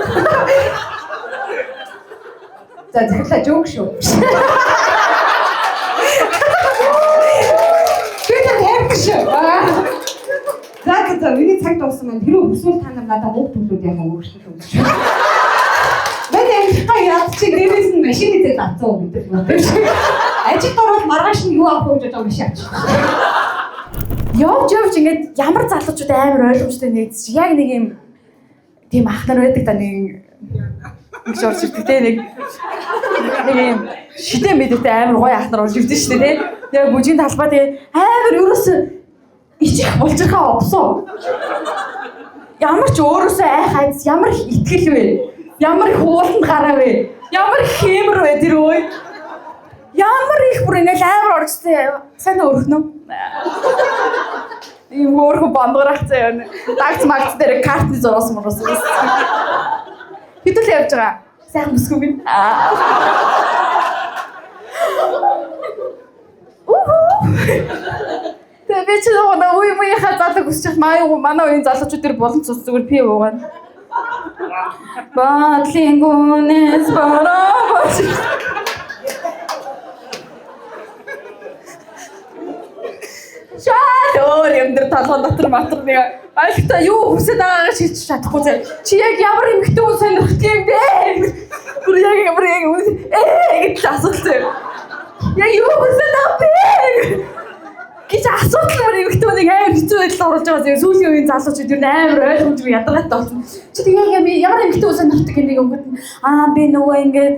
За захирлаа жоок шүү. Тэгээд ярих шүү. За миний цаг дууссан маань хэрэг өсвөл та нар надад мөнгө төлөөд яхаа өөрчлөлт өгч. Мэдээ яа чи гэрээс нь машин идэл авцгаа гэдэг юм. Ажид орол маргааш нь юу авах гэж байгаа юм шиг авчих. Явж ингээд ямар залуучууд амар ойлгомжтой нэгдэж яг нэг юм тийм ах нар байдаг та нэг ингэж орж ирдэг те нэг юм шидэн мэдээтэй амар гоё ах нар орж ирдэг шүү дээ те. Тэгээ бүжгийн талбай тэгээ амар ерөөс ичих булчирхаа овсон. Ямар ч өөрөөсөө айхайц ямар их итгэл вэ? Ямар их хууланд гараа вэ? Ямар их хэмэр вэ тэр өө? Ямар их бүр ингээл амар оржтэй сайн өрхнө. Ийм өөрхөн бандгарах заяа. Дагц магц дээр картны зураас мураас. Хэдүүл явж байгаа. Сайхан бүсгүй гин. Тэгээ би ч нөгөө үеийнхаа залуу хүсчих манай үеийн залуучууд тэр болон цус зүгээр пи уугаад. Батлын гүнэс бараа. Шаа юм дээр талхан дотор матар нэг айлтаа юу хүсэж байгаагаа шийдэж чадахгүй зэ. Чи яг ямар эмхтэй хүн сонирхдаг юм бэ? Гүр яг гэж асуултаа. Яг юу хүсэж байгаа бэ? Гэж асуудал мөр эмхтэй нэг амар хэцүү байдал оруулж байгаа зэ. Сүүлийн үеийн залуучууд юу амар ойлгомжгүй ядаргаатай болсон. Чи тэгээ ямар эмхтэй хүн сонирхдаг нэг өнгөт би нөгөө ингээд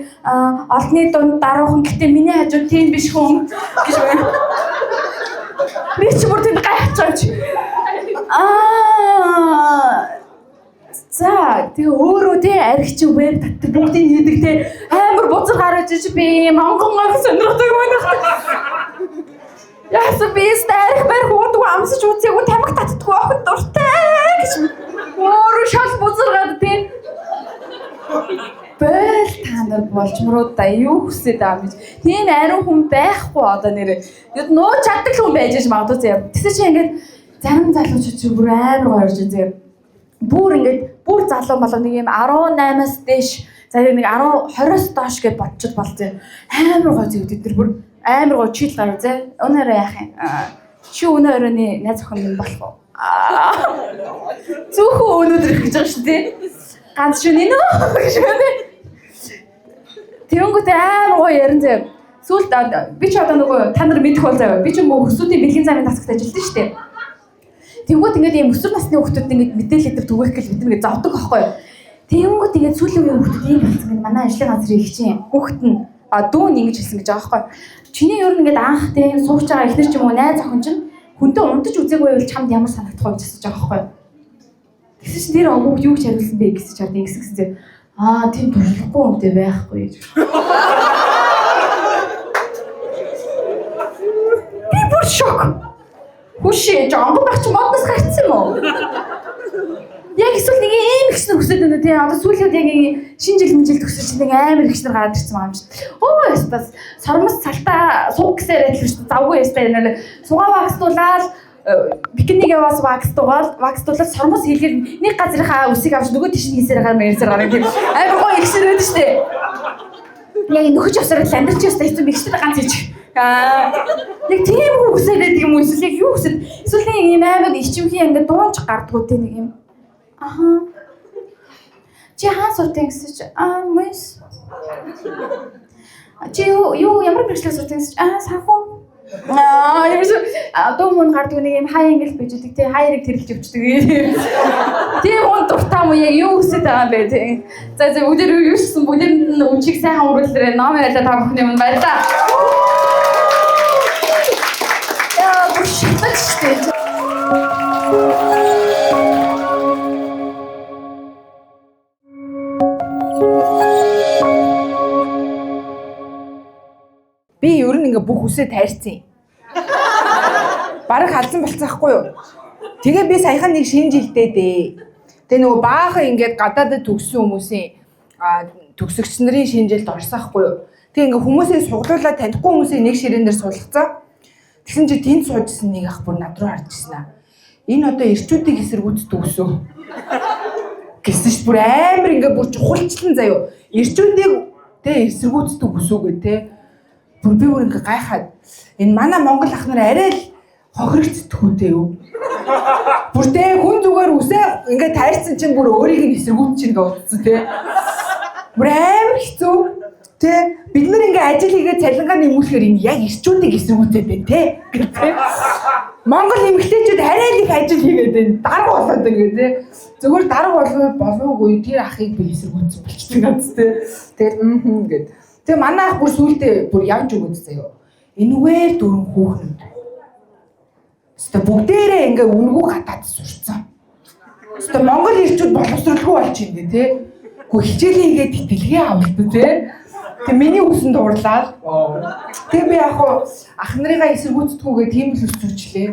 олонний дунд даруухан гэтээ миний хажууд тийм биш хүн гэж байна. Би ч бүр тийм гайхаж. За тэгээ өөрөө тий аригч веб татдаг бүгдийг хийдэг тий амар бузар гараж иж би монгол сонирхдаг байна. Яасан би старих бар хурд амсаж үзээгүй тамиг татдаггүй охин дуртай гэж өөрөө шал бузар гад тий Бэл та нар болчмруу да юу хүсэж байгаа юм бэ? Тийм ариун хүн байхгүй одоо нэрээ. Яд нуу чаддаг хүн байж магадгүй зэ. Тэсээ чи ингээд зарим залуучууд чи бүр амар гоё орж зэ. Бүр ингээд бүр залуу болоо нэг юм 18-аас дээш за нэг 10-20-оос доош гэж бодчиход бол зэ. Амар гоё зэ бид нар бүр амар гоё чийл гарав зэ. Өнөөрөө яах юм? Чи өнөөрөөний найз охин минь болох уу? Зүхүү өнөөдөр их гэж байгаа шүү дээ. Ганц шөнө нөө. Тэнгүүтээ амар гоё ярин заяа. Сүүлд би ч одоо нөгөө та нар мэдэх бол заяа. Би ч нөгөө хөсүүдийн бэлгийн замын тасагт ажилладаг шүү дээ. Тэнгүүт ингээд ийм өсвөр насны хүүхдүүд ингээд мэдээлэл өгдөг түгээх гэж бид ингээд завдаг аахгүй юу. Тэнгүүт ингээд сүүлийн үеийн хүүхдүүд ийм болсон ингээд манай ажлын газрын их чинь хүүхэд нь дүүн ингэж хэлсэн гэж байгаа аахгүй юу. Чиний ер нь ингээд анх тийм сууж байгаа ихнэр ч юм уу найз охин чинь хүнтэй унтаж үзээгүй байвал чамд ямар санагдах вэ гэж асууж байгаа аахгүй юу. Тэгсэн чинь тэр өвөг юу гэж хариулсан бэ гэсэн чад ингэсэн зэ. Тийм туршлахгүй үнтэй байхгүй гэж. Би бүр шок. Хүшээ жамбар багч модноос гарцсан юм уу? Яг эсвэл нэг ийм ихснэр хүсэж байна тийм одоо сүүлийн яг шинэ жил төгсөж нэг амар ихснэр гараад ирсэн байгаа юм шиг. Оо ястас сормос цалтаа сууг гэсээр адил шүү дээ. Завгүй ястаа энэ сугаа багстуулаад бикинийг яваас вакстуулаад сормос хийлгээд нэг газрынхаа үсийг авч нөгөө тийш нь хийсээр гараа мэрсээр гараа тийм амар гоё ихсэр байдаг шүү дээ. Яг нөхөж авсараа ландэрч ястаа хэцүү мэгчтэй ганц хийж. Яг тийм хүсээд байдаг юм уу эсвэл яг юу хүсээд эсвэл нэг юм амар ичимхийн ингээд дуунч гардгуу тийм нэг юм. Чи хаан суудсан гэж мыс. Чи юу ямар бэрхшээл суудсан гэж санхүү. Дуу мөн гардаг нэг юм хай ангил бийж үүдэг тий хайрыг тэрэлж өвчдөг. Тийм хүн дуртай муу яг юу хүсэж байгаа юм бэ тий. За бүгд юу гэсэн бүгд үчиг сайхан өрүүлээрээ ном яриа та бүхний өмнө баярлалаа. ингээ бүх үсээ тайрсан юм. Бараг халзан болцсон байхгүй юу? Тэгээ би саяхан нэг шинэ жилдээ дээ. Тэгээ нөгөө баахан ингээд гадаадд төгссөн хүмүүсийн төгсөгч нарын шинэ жилд орсон байхгүй юу? Тэгээ ингээ хүмүүсээ суглуулаад танихгүй хүмүүсээ нэг ширээн дээр суулгацсан. Тэгсэн чи тэнд суужсэн нэг ах бүр над руу харж ирсэн аа. Энэ одоо эрчүүдийг эсэргүүцдэг өсөө. Гэсэн чи бүр амар ингээ бүр чухалчлан заяо. Эрчүүдийг тэ эсэргүүцдэг өсөө гэ тэ. Бүр би бүр ингээ гайхаад энэ манай Монгол ах нар арай л хохирогцдгүүтэй юу. Бүр тэ хүн зүгээр үсээ ингээ тайрсан чинь бүр өөрийг нь эсэргүүцчих ингээ утсан тэ. Бүр амар хэцүү. Тэ бид нар ингээ ажил хийгээд цалингаа нэмүүлэхээр энэ яг эрчүүдийг эсэргүүцээд байна тэ. Монгол эмэгтэйчүүд арай л их ажил хийгээд байна. Дарга болоод ингээ тэ. Зүгээр дарга болоогүй тэр ахыг би эсэргүүцсэн болчихсон ганц тэ. Тэгээд гээд. Тэгээ манай ах бүр сүултээ бүр явж өгөөд заяа. Энэгээр дөрөв хүүхнүүд. Өстө бүгдээрээ ингээ үнгүү гатаад сурцсан. Өстө Монгол ирчүүд боловсролгүй болж ингээ тэ. Гү хичээлээ хийгээд тэтгэлгээ авалт тэ. Тэг миний үсэн дуурлаа. Тэг би яг ах нарыгаа эсэргүүцдэггүйгээ тийм л өсчүүлээ.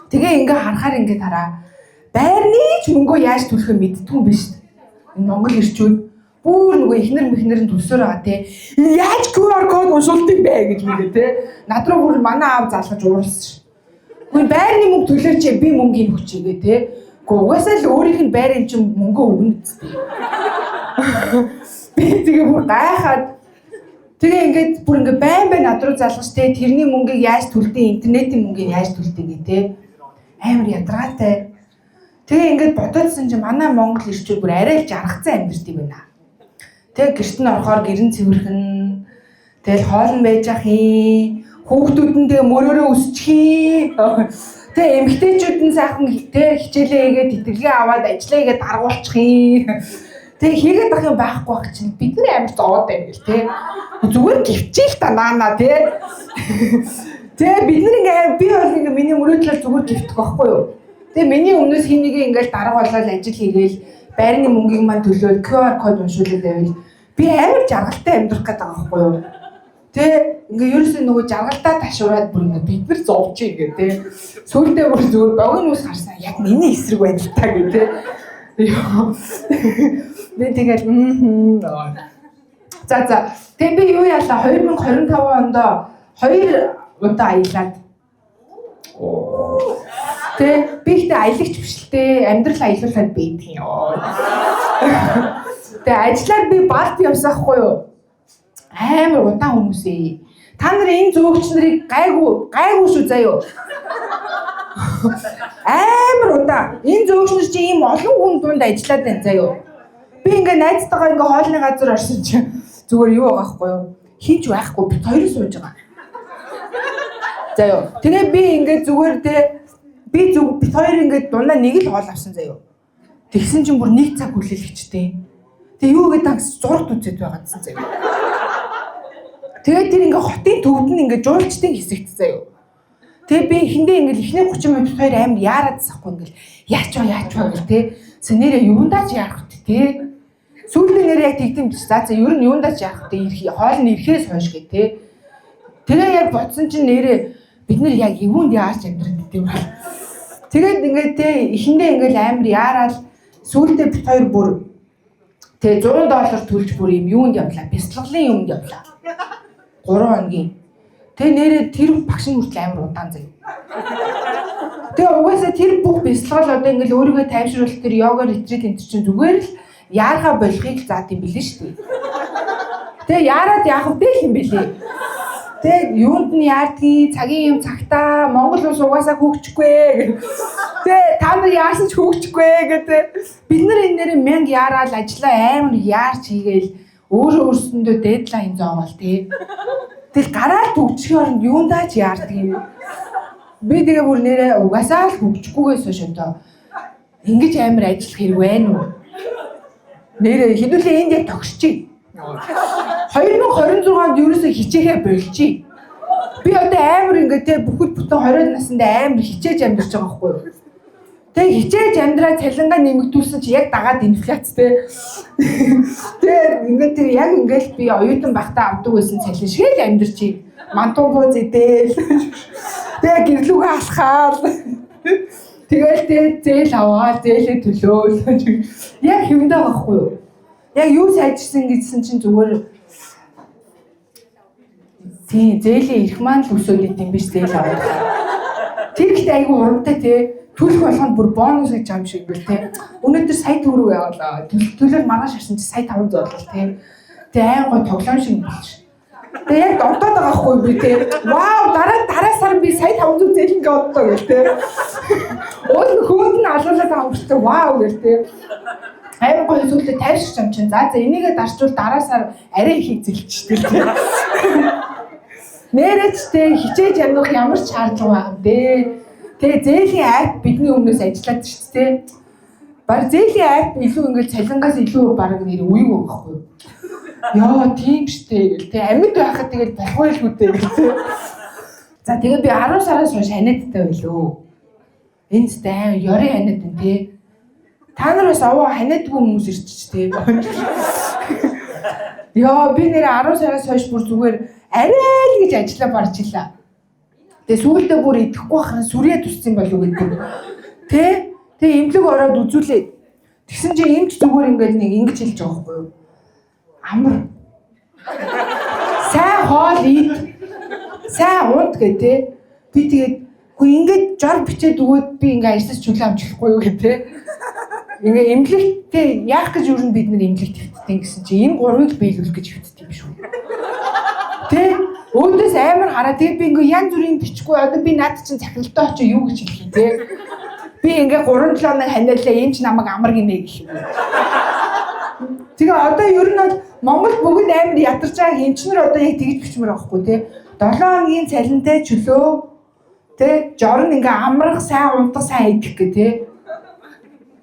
Тэгээ ингээ харахаар ингээ тараа. Байрны ч мөнгөө яаж төлөхөө мэддэг юм биш. Энэ Монгол ирчүүд бүр нөгөө ихнэр мэхнэр нь төсөөр байгаа те. Яаж QR код уншуулт юм бэ гэж мэдээ те. Над руу бүр манай аав залгаж ууралсан. Гүн байрны мөнгө төлөөч би мөнгөний хүчээгээ те. Гэхдээ угаасаа л өөрийнх нь байрын чинь мөнгөө өгнө үстэй. Би тэгээ бүр гайхаад тэгээ ингээд бүр ингээ байн над руу залгаж те тэрний мөнгийг яаж төлдөг интернетийн мөнгийг яаж төлдөг гэ те. Амар ядраатай. Тэгээ ингээд бодоодсэн чинь манай Монгол ирчүүд бүр арай л жаргацсан амьдэрдэг байна. Тэг гэрт нь орохоор гэрэн цэвэрхэн тэгэл хоол нь байж ах юм хүүхдүүд нь тэгээ мөрөөрөө өсчих юм тэг эмэгтэйчүүд нь сайхан тэг хичээлээ хийгээд тэтгэлгээ аваад ажиллаа хийгээд даргуулчих юм тэг хийгээд ах юм байхгүй байх чинь бид нар амар зовоод байна гэл тэг зүгээр гівчихэл та наана тэг тэг бид нар ингээ би бол ингээ миний мөрөөдлөөр зүгээр гівчих байхгүй юу тэг миний өмнөөс хин нэгэ ингээл даргуулаад ажил хийгээл байрны мөнгийг маань төлөөд QR код уншуулад байвал би амар жаргалтай амьдрах гэдэг байгаа байхгүй юу. Тэ ингээ ерөөсөө нөгөө жаргалтай ташуураад бүр ингээ бид нар зовж ингээ тэ. Сүүлдээ бүр зүгээр богино ус гарсан яг миний эсрэг байна л та гэ тэ. Би тэгэл За тэг би юу яалаа 2025 онд 2 удаа аялаад. Тэ би ихтэй аялагч биш л дээ амьдрал аялуулаад бийдэг юм. Тэгээ ажиллаад би Балт явсаахгүй юу? Амар удаан хүмүүс ээ. Та нар энэ зөөгч нарыг гайгүй шүү заяа. Амар удаан. Энэ зөөгч нар чи ийм олон хүн дунд ажиллаад байна заяа. Би ингээ найзтайгаа ингээ хоолны газар орсон чи зүгээр юу байгаа хгүй юу? Хинч байхгүй бид хоёр сууж байгаа. Заяа. Тэгээ би ингээ зүгээр бид хоёр ингээ дундаа нэг л хоол авсан заяа. Тэгсэн чинь бүр 1 цаг хүлээлгчтэй. Тэгээ юу гэдэг зураг үзээд байгаа гэсэн заяа. Тэгээд тэр ингээ хотын төвд нь ингээ жуулчдын хэсэгт заяа. Тэгээ би эхэндээ ингээ ихний 30 минут хоёр амар яарад засахгүй ингээ яач вэ гэл те. Нэрээ юундаач яарах вэ те. Сүүлдээ нэрээ яг тэгдэм биш. За ер нь юундаач яарах вэ? Хоол нь ирэхээс хойш гэ те. Тэгээ яг бодсон чинь нэрээ бид нар яг юунд яарч амьдрах гэдэг юм. Тэгээд ингээ те эхэндээ ингээ амар яараад сүүлдээ бит хоёр бүр тэгээ $100 төлж бүр юм юунд явлаа? Бяцлаглын юмд явлаа. 3 хоногийн. Тэгээ нэрээ тэр багш нь хүртэл амар удаан заяа. Тэгээ угаасаа тэр бүх бяцлал одоо ингээл өөрийгөө тайвшруулах тэр йога ретрит энэ чинь зүгээр л яарга болохыг заад юм билээ шүү дээ. Тэгээ яарад яах вэ юм бэлээ. Тэгээ юунд нь яардгийг цагийн юм цагтаа Монгол улс угаасаа хөгжихгүй. Тэгээ та нар яасан ч хөгжихгүй гэдэг. Бид нар энэ нэрээ 1000 яараад ажиллаа амар яарч хийгээл өөрсөндөө дедлайн зоогоол тий. Тэгэл гараад хөгжихийн оронд юундаач яардаг юм. Би тэгээ бүр нэрээ угаасаа л хөгжихгүйгээс хойш одоо ингэж амар ажиллах хэрэг байна уу? Нэрээ хэдүүлээ энд яг тогсчих. 2026 онд ерөөсөө хичээхээ болчих. Би одоо амар ингээ те бүхэл бүтэн 20 наснда амар хичээж амьдарч байгаа байхгүй юу? Тэгээ хичээж амьдраа цалингаа нэмэгдүүлсэн чи яг дагаад инфляц те. Тэгээ ингээд тэр яг ингээд би оюутан байхдаа авдаг байсан цалин шиг л амьдрчий. Мантуу зэдээл. Тэгээ гэрлүүгээ алхаал. Тэгэл зээл аваад зээлээ төлөөл. Яг хэвэндээ байхгүй юу? Яг юу сайжирсан гэсэн чинь зүгээр тийм зээлийн ирэх маань л өсөөд идэм биш зээл аваад. Тэр ихтэй айгүй урамтай те төлөх болгонд бүр бонус гэж юм шиг бэл те. Өнөөдөр сая төгрөг яваалаа. Төлөөр маргааш харсан чи сая 500 боллоо те. Тэгээ айн гой тоглоом шиг болчих. Тэгээ яг донтоод байгаа хгүй би те. Вау дараа сар би сая 500 зээлингээ оддоо гэл те. Уул хөөд нь алуулаад байгаа юм шиг вау гэл те. Айн гой сүлдө тайршиж юм чинь. За энийгээ дарчвал дараа сар арай их зэлчихтэй те. Нэрэттэй хичээж амьдрах ямар ч шаардлага юм бэ? Тэгээ зээлийн апп бидний өмнөөс ажиллаад шүү дээ. Баг зээлийн апп илүү ингээд цалингаас илүү баг нэр үеиг өгөхгүй. Яа тийм штэ гэл тэ амьд байхад тэгээд болох байлгүй дээ гэл тэ. За тэгээд би 10 сараас хойш ханиадтай байлоо. Энд дай ёрын ханиад юм тэ. Та нар бас овоо ханиадгүй хүмүүс ирчих тэ. Яа би нэр 10 сараас хойш бүр зүгээр арай л гэж ажиллаа барж илаа. Тэгээ сүүлдээ бүр идэхгүй байхад сүрээ туссан болов гэдэг. Тэгээ имлэг ороод үзүүлээ. Тэгсэн чинь эмч зүгээр ингээд нэг ингэж хэлж байгаа байхгүй юу? Амар. Сайн хоол ид. Сайн унд гэдэг. Би тэгээд үгүй ингээд жор бичээд өгөөд би ингээд ажиллаж чөлөө амжихгүй юу гэдэг. Ингээ имлэгтэй яах гэж юу н бид нар имлэг твтдیں гэсэн чинь энэ гурвыг биелүүлэх гэж хөвддөг юм шүү. Тэ өөдөөс амар хараа тэгээ би ингээ янз бүрийн бичихгүй одоо би наад чинь цахилтаа очоо юу гэж хэлхий тэ. Би ингээ 3-7 хоног ханиалаа энэ ч намайг амар гинэ гэх юм. Тэгээ одоо ер нь бол Монгол бүгд амар ядарч байгаа хэмчнэр одоо яг тэгж бичмээр байхгүй тэ. 7 хоногийн цалинтай чөлөө тэ жорн ингээ амрах сайн унтах сайн идэх гэ тэ.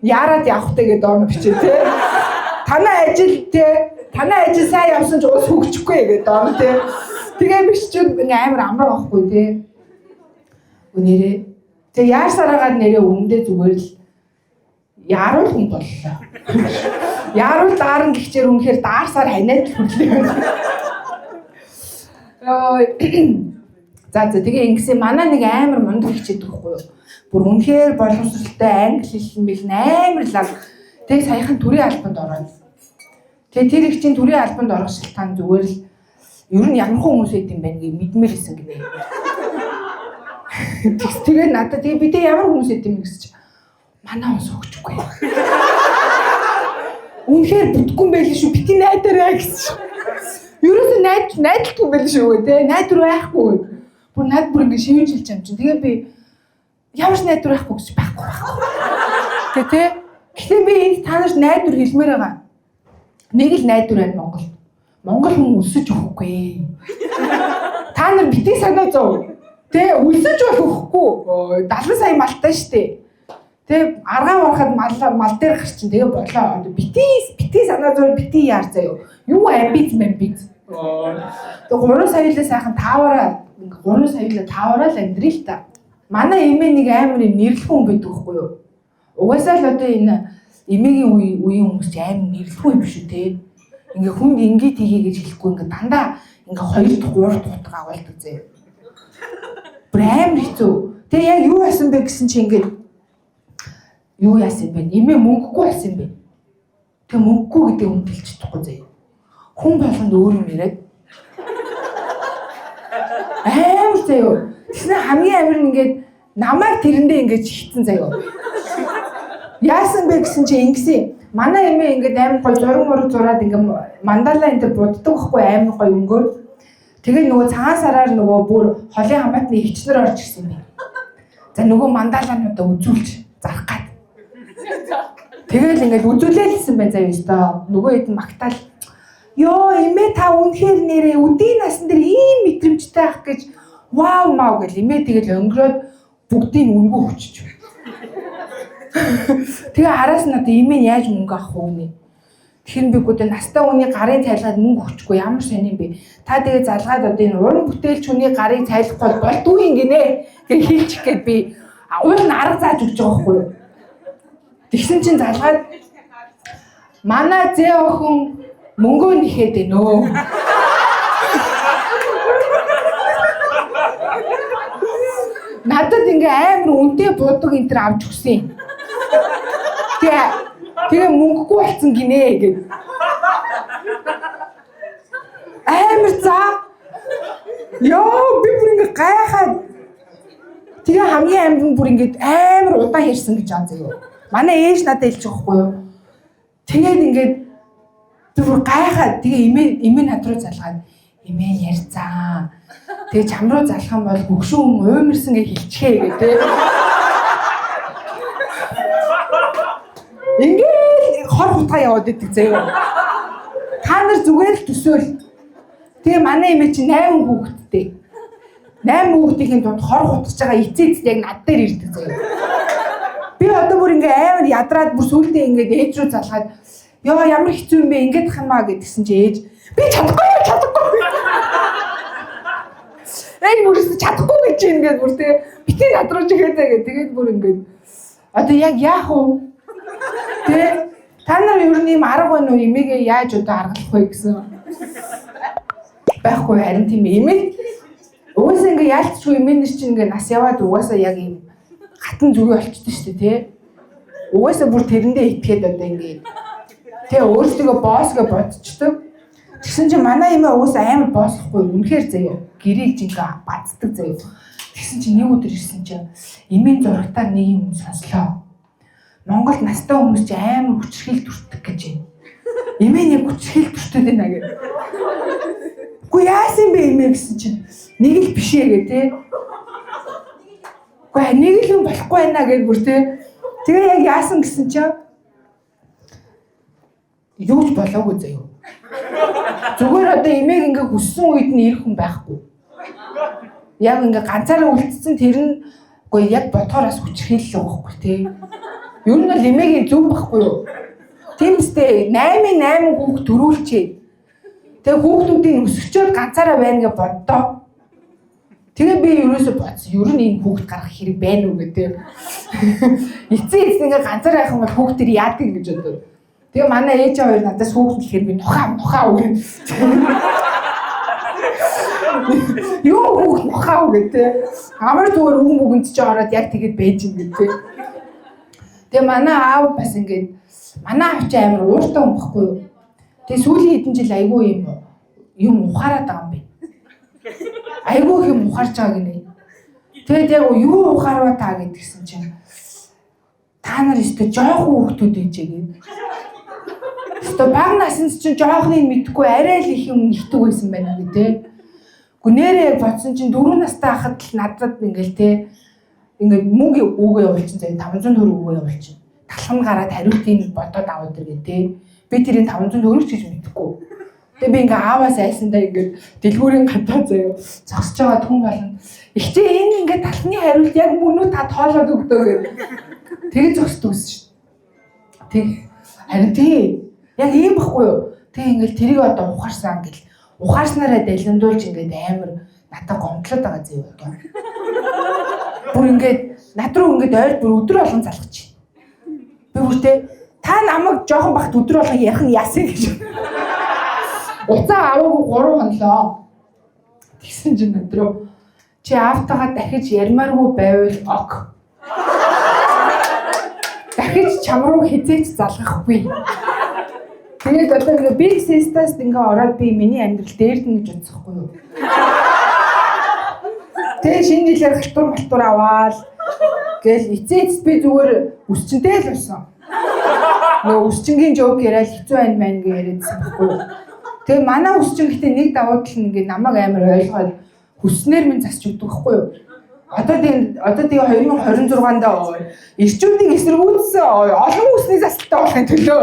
Яарад явахтай гэдэг орно бичээ тэ. Танай ажил сайн явсан ч ус хөгжихгүй гэдэг орно тэ. Тэгээ биччихвэл ингээ амар амраа байхгүй тэ. Үнээрээ. Тэгээ яар сараагаар нэрээ өмнөдөө зүгээр л яаруул хүн боллоо. Яаруул даарн гихчээр үнэхээр даар сар ханиад хүрлээ. За тэгээ ингэсэн манай нэг амар мундаг хичээдэг байхгүй юу? Бүр үнэхээр боловсралтай англи хэл мэл амар лаг. Тэгээ саяхан төрийн албанд ороод. Тэгээ тэр их чинь төрийн албанд орох шалтгаан зүгээр л ер нь ямар хүмүүс байд юм бэ гэж мэдмээр хэлсэн гинэ. Тэгээ надад тэгээ би тэ ямар хүмүүс байд юм гэсэн чи манай хүмүүс өгчихгүй. Үнэхээр бүтггүй байл шүү бити найдараа гэсэн. Ерөөсөө найдалгүй байл шүү те найдар байхгүй. Бүр над бүр ингэ шивэн шилж юм чинь. Тэгээ би ямар ч найдар байхгүй гэж байхгүй. Тэгээ тэ гэхдээ би энд та нарт найдар хэлмээр байгаа. Нэг л найдар байна Монголд. Монгол хүн өсөж өгөхгүй. Та нар бити санаа зов. Тэ өсөж өгөхгүй. 70 сая малтай штэ. Тэ аргаа урахад мал дээр гарчин тэгээ болоо. Бити санаа зов бити яар заяа. Юу амбиц мэмбиц. Тэгээ 3 саяла сайхан таавараа 3 саяла таавараа л амьдрий л та. Манай эмээ нэг амар юм нэрлэх хүн байдаг байхгүй юу? Угаасаа л одоо энэ эмээгийн үеийн хүмүүс ч амар нэрлэх хүн юм шүү те. Ингээ хүнд ингээд хийе гэж хэлэхгүй ингээ дандаа ингээ 2 дахь 3 дахь утга агуулдаг зэ. Бүр амар хэцүү. Тэгээ яг юу яасан бэ гэсэн чи ингээ юу яасан бэ? Эмээ мөнгөгүй болсон юм бэ? Тэгээ мөнгөгүй гэдэг хүн хэлж чадахгүй зэ. Хүн болгонд өөр юм яриад. Амар заяа. Тэснэ хамгийн амар нь ингээд намайг тэрэндээ ингээд шигтэн заяа. Яасан бэ гэсэн чи ингэсэн. Манай эмээ ингээд амар гой зураг зураад ингээд мандала энэ буддаг байхгүй амар гой өнгөөр. Тэгээ нөгөө цагаан сараар нөгөө бүр холын хамаатны хичнэр орж ирсэн юм. За нөгөө мандалаануудаа үзүүлж зарах гад. Тэгээл ингээд үзүүлээлсэн байна заяа өстой. Нөгөө хэд магтаал. Йоо эмээ та үнэхээр нэрээ үдийн насан дээр ийм мэдрэмжтэй ах гэж вау мау гэл эмээ тэгэл өнгөрөөд бүгдийг өнгө өччих. Тэгээ араас нь одоо эмээ нь яаж мөнгө авах вэ нэ? Тэгэхээр би гүдэ настай хүний гарын цайлгаад мөнгө өгчихгүй ямар сони юм бэ? Та тэгээ залгаад одоо энэ уран бүтээлч хүний гарыг цайлахгүй болдгүй юм гинэ гэж хэлчих гээд би уул нь арга зааж өгч байгаа байхгүй юу? Тэгсэн чинь залгаад манай зээ охин мөнгөө нэхэд гэнөө. Надад ингээ амар үнэтэй буудаг энэ төр авч өгсөн. Тэгээ мөнгөгүй болсон гинэ гэд. Амар заа. Йоо би бүр ингээ гайхаад. Тэгээ хамгийн амин бүр ингээ амар удаан ярьсан гэж аа заяа. Манай ээж надад хэлж байгаа хгүй юу. Тэгээд ингээд бүр гайхаад тэгээ эмээ над руу залгаад эмээ ярьцаа. Тэгээ чам руу залах юм бол хөгшүүн уймарсан гэж хэлчихээ гэдэг. Ингээд хор хутгаа яваад идэг заяа. Та нар зүгээр л төсөөл. Тэгээ манай эмээ чи 8 хүүхэдтэй. 8 хүүхдийн дунд хор хутгаж байгаа эцээц яг над дээр ирдэг заяа. Би одоо бүр ингээ амар ядраад бүр сүултээ ингээд ээж рүү залгаад ёо ямар хэцүү юм бэ ингээд ах юм аа гэдгсэн чи ээж би чадахгүй. Эй бүрээс чадахгүй гэж ингээд бүр тэгээ битээ над руу чигээдээ гэх тэгээд бүр ингээд одоо яг яах вэ? Тэгээ та нар ер нь юм арга байна уу эмээгээ яаж одоо аргалах вэ гэсэн. Байхгүй харин тийм эмээ. Угаасаа ингээ яалтчгүй эмээнэр чинь ингээ нас яваад угаасаа яг юм хатан зүгөө олчтой шүү дээ тий. Угаасаа бүр тэрэндээ итгээд одоо ингээ тий өөрсдөө босс гэж бодчихдог. Тэгсэн чинь манай эмээ угаасаа амар боохгүй үнэхээр заяа. Гэрийг жингээ бацдаг заяа. Тэгсэн чинь нэг өдөр ирсэн чинь эмээн зурагтаар нэг юм сонслоо. Монголд настай хүмүүс чинь амар хүчрхийл төртөг гэж байна. Эмээ нэг хүчрхийл төртөд байна гэх. Үгүй яасан бэ эмээ гэсэн чинь нэг л бишээ гэ тий. Үгүй нэг л юм болохгүй байна гэж бүр тий. Тэгээ яг яасан гэсэн чинь юу ч болоогүй заяа. Зүгээр одоо эмээг ингээ хүссэн үед нь ирэх хүн байхгүй. Яг ингээ ганцаараа үлдсэн тэр нь үгүй яг бодхоороос хүчрхийлэл байхгүй тий. Ер нь л эмээгийн зөв байхгүй юу? Тийм үстэй 8 хүүхд төрүүлчээ. Тэгээ хүүхдүүдийн өсөчөөд ганцаараа байна гэж боддоо. Тэгээ би ерөөсөө бодсон. Ер нь энэ хүүхд гарах хэрэг байна уу гэдэг. Эцээ ингээ ганцаараа явах юм бол хүүхдэр яадаг гэж боддог. Тэгээ манай ээж хоёр надаас хүүхд гэхээр би нухаа үг. Юу хүүхд нухаа үг гэдэг. Амар зүгээр үг мөгөнд ч ороод яг тэгээд байж юм гэдэг. Тэгээ манай аав бас ингээд манай аав чи амар ууртай хүн баггүй юу. Тэгээ сүүлийн хэдэн жил айгүй юм ухаарад байгаа юм байна. Айгүй юм ухаарч байгаа гинэ. Тэгээд яг юу ухаарва та гэдгсэн чинь та нар өстө жоохон хүүхдүүд ээжээ гэдэг. Өстө баг насанд чинь жоохныг мэдхгүй арай л их юм нэгдэг байсан байна гэдэг. Гүнээрээ бодсон чинь 4 настай хахад л надад ингээл те ингээд мөнгө өгөө явуулчин зэ 500 төгрөг өгөө явуулчин. Талхан гараад хариултыг бодоод аваад иргээ те. Би тэрийн 500 төгрөг ч гэж мэдэхгүй. Тэгээ би ингээ ааваас айсандаа ингээд дэлгүүрийн гадаа заяа зогсож байгаа хүн болно. Ихтэй энэ ингээ талхны хариулт яг мөн үү та тоолоод өгдөө гэдэг. Тэгээ зогсдог гэсэн шүү. Тэг харин тий яг ийм байхгүй юу? Тэг ингээл тэрийг одоо ухаарсан гэл ухаарснараа дэлгэмдүүлж ингээд амар надад гомдлоод байгаа заяа одоо. Бүр ингээд над руу ингээд ойр бүр өдөр болгон залгаж. Би бүртээ та намайг жоохон бахт өдөр болгон ярих нь яасан гэж. Уцаа аваагүй 3 хонлоо. Тэгсэн чинь над руу чи аавтайгаа дахиж ярмааргүй байвал ок. Дахиж чам руу хизээч залгахгүй. Тэгээд одоо ингээ big sister-ст ингээ ороод би миний амьдрал дээрдэн гэж бодсохгүй юу. Тэгээ шинэ жилээр халтур аваад гэл эцээц би зүгээр үсчинтэй л болсон. Нөө үсчингийн жоок яриад хэцүү байна мэн гэж яриадсан байхгүй юу. Тэгээ манай үсчин гэхдээ нэг давуу тал нь ингээ намайг амар ойлгоод хүснээр минь засч өгдөг байхгүй юу. Одоо тэгээ 2026-нд ирчүүдийн эсэргүүцсэн олон хүсний засталтай болохын төлөө.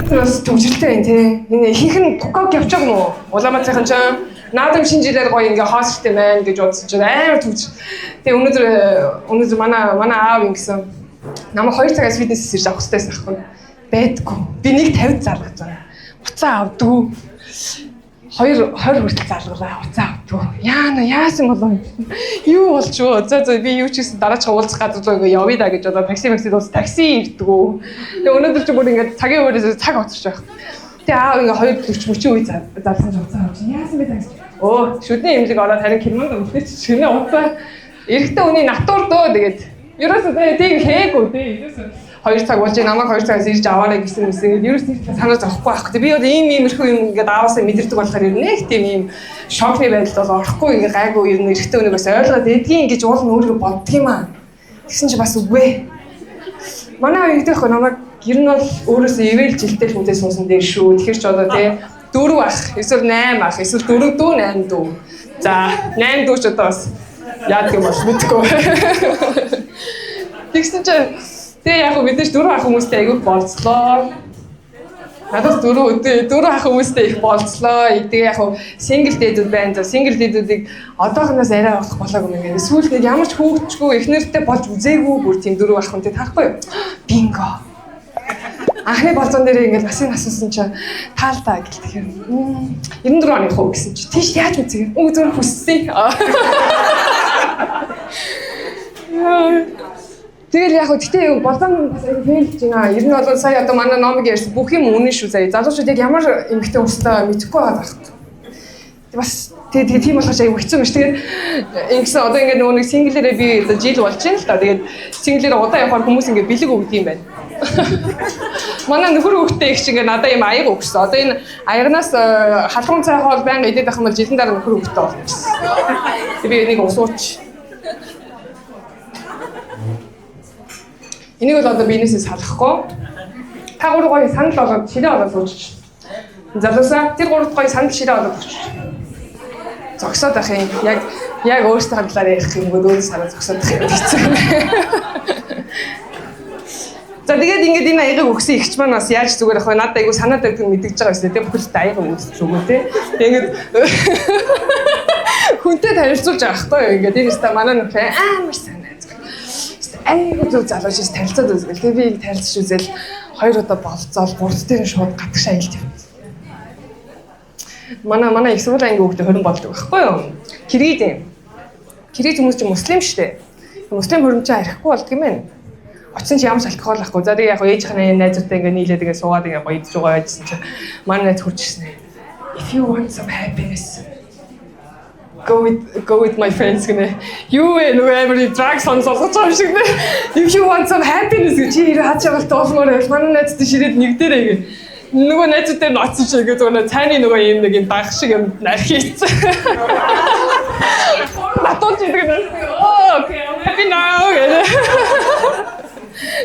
Бас төвжиртэй байна тий. Энэ ихэнх нь кокок явж байгаа мó. Улаанбаатарын ч наадам шинжилээд гоё ингээ хоостой байна гэж бодсон чинь амар төвж. Тэгээ өнөөдөр манай аав ингэсэн. Намайг 2 цагаас фитнес ирж авах хэрэгтэйсэн байхгүй. Байдгүй. Би нэг 50 заргаж байгаа. Буцаа авдгүй. 20 хүртэл залгалаа уцаа авдгүй. Яасан болов юу болж юу? За би юу ч гэсэн дараач уулзах газар руу ингээ явъя да гэж одоо такси дуус такси ирдгүү. Тэгээ өнөөдөр ч бүр ингээ цагийн өөрөөс цаг оцорч байх. Тэгээ аав ингээ 2:40 үе залсан ч уцаа авчих. Яасан бэ такси? Шүдний имлэг ороод харин Германд үлдээч шинэ уцаа эрэхтэй үний натуур дөө тэгээд ерөөсөө тийм хээгүй тий. Ерөөсөө 2 цаг болж намайг 2 цагаас ирж аваарай гэсэн үсгээд ерөөсөө санаа зовхгүй байхгүй. Би одоо ийм их юм ингээд аавсаа мэдэрдэг болохоор нэг тийм ийм шокны байдалд бол орохгүй ингээ гайгүй юм эрэхтэй өнөөс ойлгоод эдгийн гэж уул нь өөрийгөө боддөг юм аа. Тэгсэн чи бас үгүй. Манай үеийнх намайг ер нь бол өөрөөсөө ивэл жилтэй л хүнтэй суусан дээр шүү. Тэгэхээр ч одоо тий 4 ах, эсвэл 8 ах, эсвэл 4 дүү 8 дүү. За 8 дүү ч одоо бас яадаг юм бол мэдгүй. Тэгсэн чи тэгээ яг мэдээж 4 ах хүмүүстэй айгүй болцлоо. Надад 4 ах хүмүүстэй их болцлоо. Тэгээ яг single date-үүд байна. Single date-үүдийг одоохоноос арай авах болоогүй юм. Сүүлд нэг ямар ч хөөгчгүй их нэртэй болж үзээгүй бүр тийм 4 ах хүнтэй тахгүй юу? Бинго. Анхны болцон дээр ингээд насыг асуусан чинь таалтаа гэлтэхээр 94 оны хөө гэсэн чи тийш яаж үзье? Зүгээр хүссэн. Тэгэл яг гэхдээ болон бас фейлж байна. Ер нь бол сая одоо манай номыг ярьсан бүх юм үнэн шүү заяа. Залуучууд яг ямар эмгтэй өстой мэдэхгүй байгаа байхгүй. Бас тэгээ тийм болохоор аяг хэцүү юм ш. Тэгээд ингэсэн одоо ингээд нөгөө нэг синглэрээ би одоо жил болж байна л та. Тэгээд синглэрээ удаа явахаар хүмүүс ингээд бэлэг өгдөг юм байна. Манай нөхөр хөвгтэй их чинь ингээд надад юм аяг өгсөн. Одоо энэ аягнаас халуун цай хоол байнга идээд байх юм бол жилийн дараа нөхөр хөвгтэй болчихсон. Тэгээд би энийг усууч. Энийг бол одоо бизнесээ салахгүй. Та гурав гоё санал болоод ширээ болоод суучих. Залуусаа тэр гурав гоё санал ширээ болоод өгч. Зогсоод ах юм. Яг өөртөө хандлаар ярих юм бол өөрөө санаа зогсоод ах юм хэцүү. За тэгээд ингээд энэ аягийг өгсөн ихч маань бас яаж зүгээр ах вэ? Надад айгу санаа тавьдаг мэдгэж байгаа юм тийм бүхэлд аяг өгсөн зүгөө тий. Тэгээд хүнтэй танилцуулж байгаа байхгүй юу? Ингээд энэ ста манай нөхөр амар санаа айгуу зөв залууч танилцаад үзвэл тэгээ би танилцж үзэл 2 удаа болцоол 3 дээр шууд гадагш аялж явсан. Манай их сургуулийн анги хүүхдээ 20 болдог байхгүй юу? Киргиз хүмүүс чинь муслим штэ. Муслим хөрөмчөө арихгүй болдог юм байна. Очсон чи ямар ч алкогол ахгүй. За тэгээ яг ээжийнхээ найзуутай ингээ нийлээд тэгээ суугаад ингээ гоё идж байгаа байжсэн чи манай найз хурж ирсэн. If you want some happiness go with my friends гэнэ. You and whoever drugs on сонсож байгаа шиг нэ. If you want some happiness чи хаач явал тоолмоор байл. Манай найзтай ширээд нэгдэрэй гэ. Нөгөө найзтай ноцсон чи ингээ зөвхөн цайны нөгөө юм нэг юм даг шиг юм нарх хийцэн. Натон чи тэгээ окей, happy now гэнэ.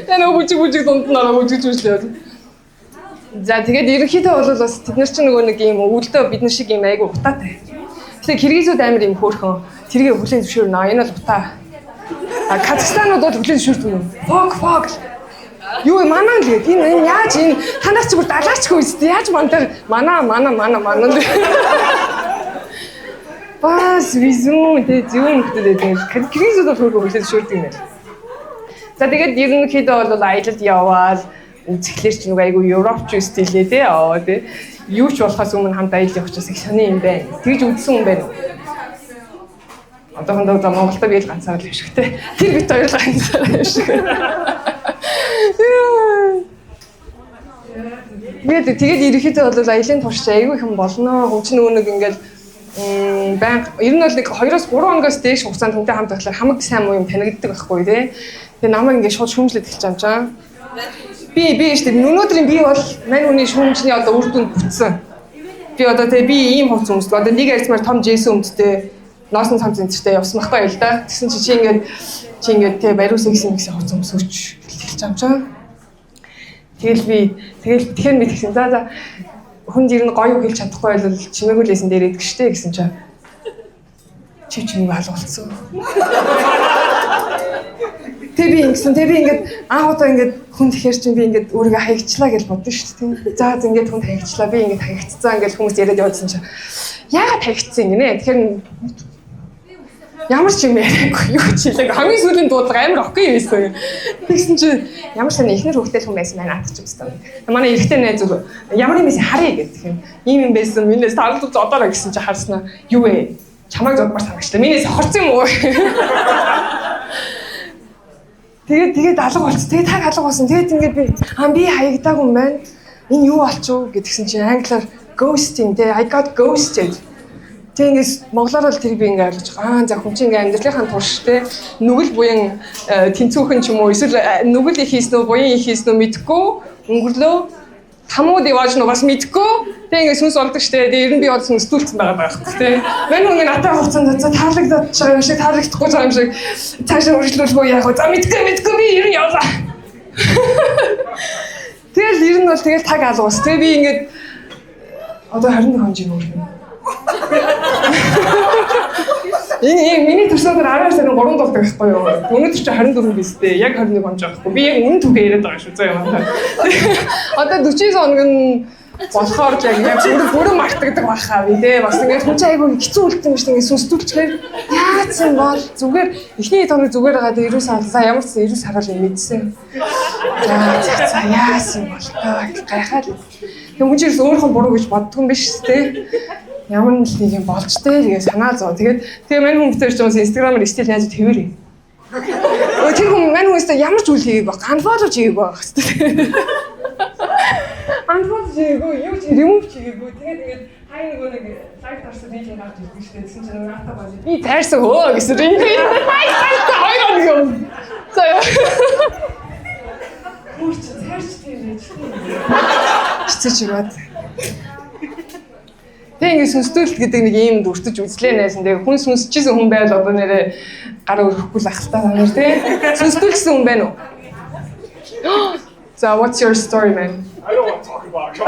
Тэнэ бүжиг дунднараа бүжиж үзлээ. За тэгээд ерөнхийдөө бол бас тэд нар чинь нөгөө нэг юм өвөлдөө бид нар шиг юм айгу утаатай. Тэгэхээр киргизүүд амар юм хөөрхөн тэргээ хүлэн зөвшөөрнө. Энэ бол утаа. Казахстанууд бол хүлэн зөвшөөрдөг юм. Fuck. Юу манаа л энэ яаж энэ танаас ч бүр далаачгүй үст. Яаж мантай манаа. Бас визүн тэ зүүн гэдэг тийм. Киргизүүд бол хөөрхөн хүлэн зөвшөөрдөг юм байна. За тэгээд ерөнхийдөө бол аялалд яваад үзэхлээр ч нэг айгу европч стилээ тий аваа тий юу ч болохоос өмнө хамт аялал явах учраас их сони юм байна. Тэгж үзсэн юм байна. Одоохондоо Монголд би л ганцаар л биш гэхдээ тэр бит хоёр ганцаар биш. Тэгээд ерөнхийдөө бол аялын турш айгу их юм болно. Хүн чинь нөгөө нэг ингээл банк ер нь бол нэг 2-3 оноос дээш хугацаанд хүнтэй хамт байхлаар хамаг сайн муу юм танигддаг байхгүй тий. Тэгээ намайг ингээд шууд шүүмжлээд эхэлж байгаа юм чам. Би штэ өнөөдрийн би бол мань хүний шүүмжний одоо үр дүнд бүтсэн. Би одоо тэгээ би ийм хуц хүмүүст одоо нэг ярьцмаар том Джейсон өмдтэй ноосны цам цэнцэртэй явсан байхгүй юу л да. Тэгсэн чи ингээд тэгээ бариусаа гэсэн хуц хүмүүс өч эхэлж байгаа юм чам. Тэгэхээр би тэгсэн. За хүнд ер нь гоё хэлж чадахгүй бол чимээгүй лээсэн дээр идэх штэ гэсэн чи. Чи чимээ хаалгуулсан. Тэг би ингээд анх удаа ингээд хүн тэгэхээр чинь би ингээд өөрийгөө хаягчлаа гэж бодсон шүү дээ. За ингээд хүн хаягчлаа би ингээд хаягдцсан ингээд хүмүүс яриад явуулсан чинь яагаад хаягдсан гинэ. Тэгэхээр ямар ч юм яриаггүй юу ч хэлээг хамгийн сүүлийн дуудлага амар окей байсан. Тэгсэн чинь ямар ч ихнэр хөвгтэй хүн байсан байна наадах ч юм байна. Манай эрэгтэй найз зүг ямар юм бэ харъя гэдэг юм. Ийм юм байсан. Минээс таалдуу зодороо гэсэн чинь харснаа юу вэ? Чамайг зодмар санагчлаа. Минээс хохорсон юм уу? Тэгээд алга болчих. Тэгээд таг алга болсон. Тэгээд ингээд би хаягдаагүй юм байна. Энэ юу болчихв гэдгсэн чинь англиар ghosting те I got ghosted. Тэнгээс монголоор л тэр би ингээ ойлгож байгаа. За хүн чинь ингээ амьдралынхаа турш те нүгэл буян тэнцүүхэн ч юм уу эсвэл нүгэл их хийснөө буян их хийснөө мэдгүй өнгөрлөө хамууд явааж нь бас мэдгүй тэгээ ингээ сүнс олдог штэ. Тэгээ ер нь би бол сүнсдүүлсэн байгаа байхгүй те. Мань хүн ингээ натаа хугацаанд за таалагдаад байгаа юм шиг таалагдахгүй байгаа юм шиг цаашаа үргэлжлүүлгүй яах вэ? За мэдгүй би ер нь явлаа. Тэгэл ер нь бол тэгэл таг алгуус. Тэгээ би ингээд одоо 21 он жин өөрөө. Энэ миний төрсөөр 12 сарын 3 дуусах байхгүй юу? Өнөөдөр чи 24 биз дээ. Яг 21 он жаахгүй. Би яг үнэн түүхээ яриад байгаа шүү заа юм. Одоо 49 хоног нь болохоор яг бүрэн мартагддаг байхаа би дээ. Бас ингээд хүн чинь айгүй хэцүү үлдсэн юм шиг ингээд сүнсдүүлчихээр яатсан бол зүгээр эхний тоног зүгээр байгаа дээ 90 сар. За ямар ч 90 сараар юм мэдсэн. За яасан болтой гайхаад. Хүн чинь өөрийнхөө буруу гэж боддгүй юм биш үү? Ямар нэг юм болж тээ тэгээ санаа зов. Тэгээ мань хүн битэр ч юм Instagram-аар стил найз твэрээ. Тэр хүн мань хүнээс ямар ч үйл хийгээг баг. Unfollow хийгээг баг хэвчээ. Unfollow хийгээгүй, юу ч remove хийгээгүй. Тэгээд хай нэг лайк тарсан видео гарч ирсэн шүү дээ. Тэгсэн чинь наата болж би тайрсан хөө гэсэн юм. Хай юм. За. Мөрч тайрч тиймэж. Хэцүү ч юм. Тэгээ сүнсдүүлэлт гэдэг нэг юм дүртэж үзлээ найсан. Тэгээ хүн сүнсчихсэн хүн байвал одоо нэрээ гар өрөхгүй л ахaltaа санаар тий. Сүнсдүүлсэн хүн байна уу? So what's your story man? I don't want to talk about it.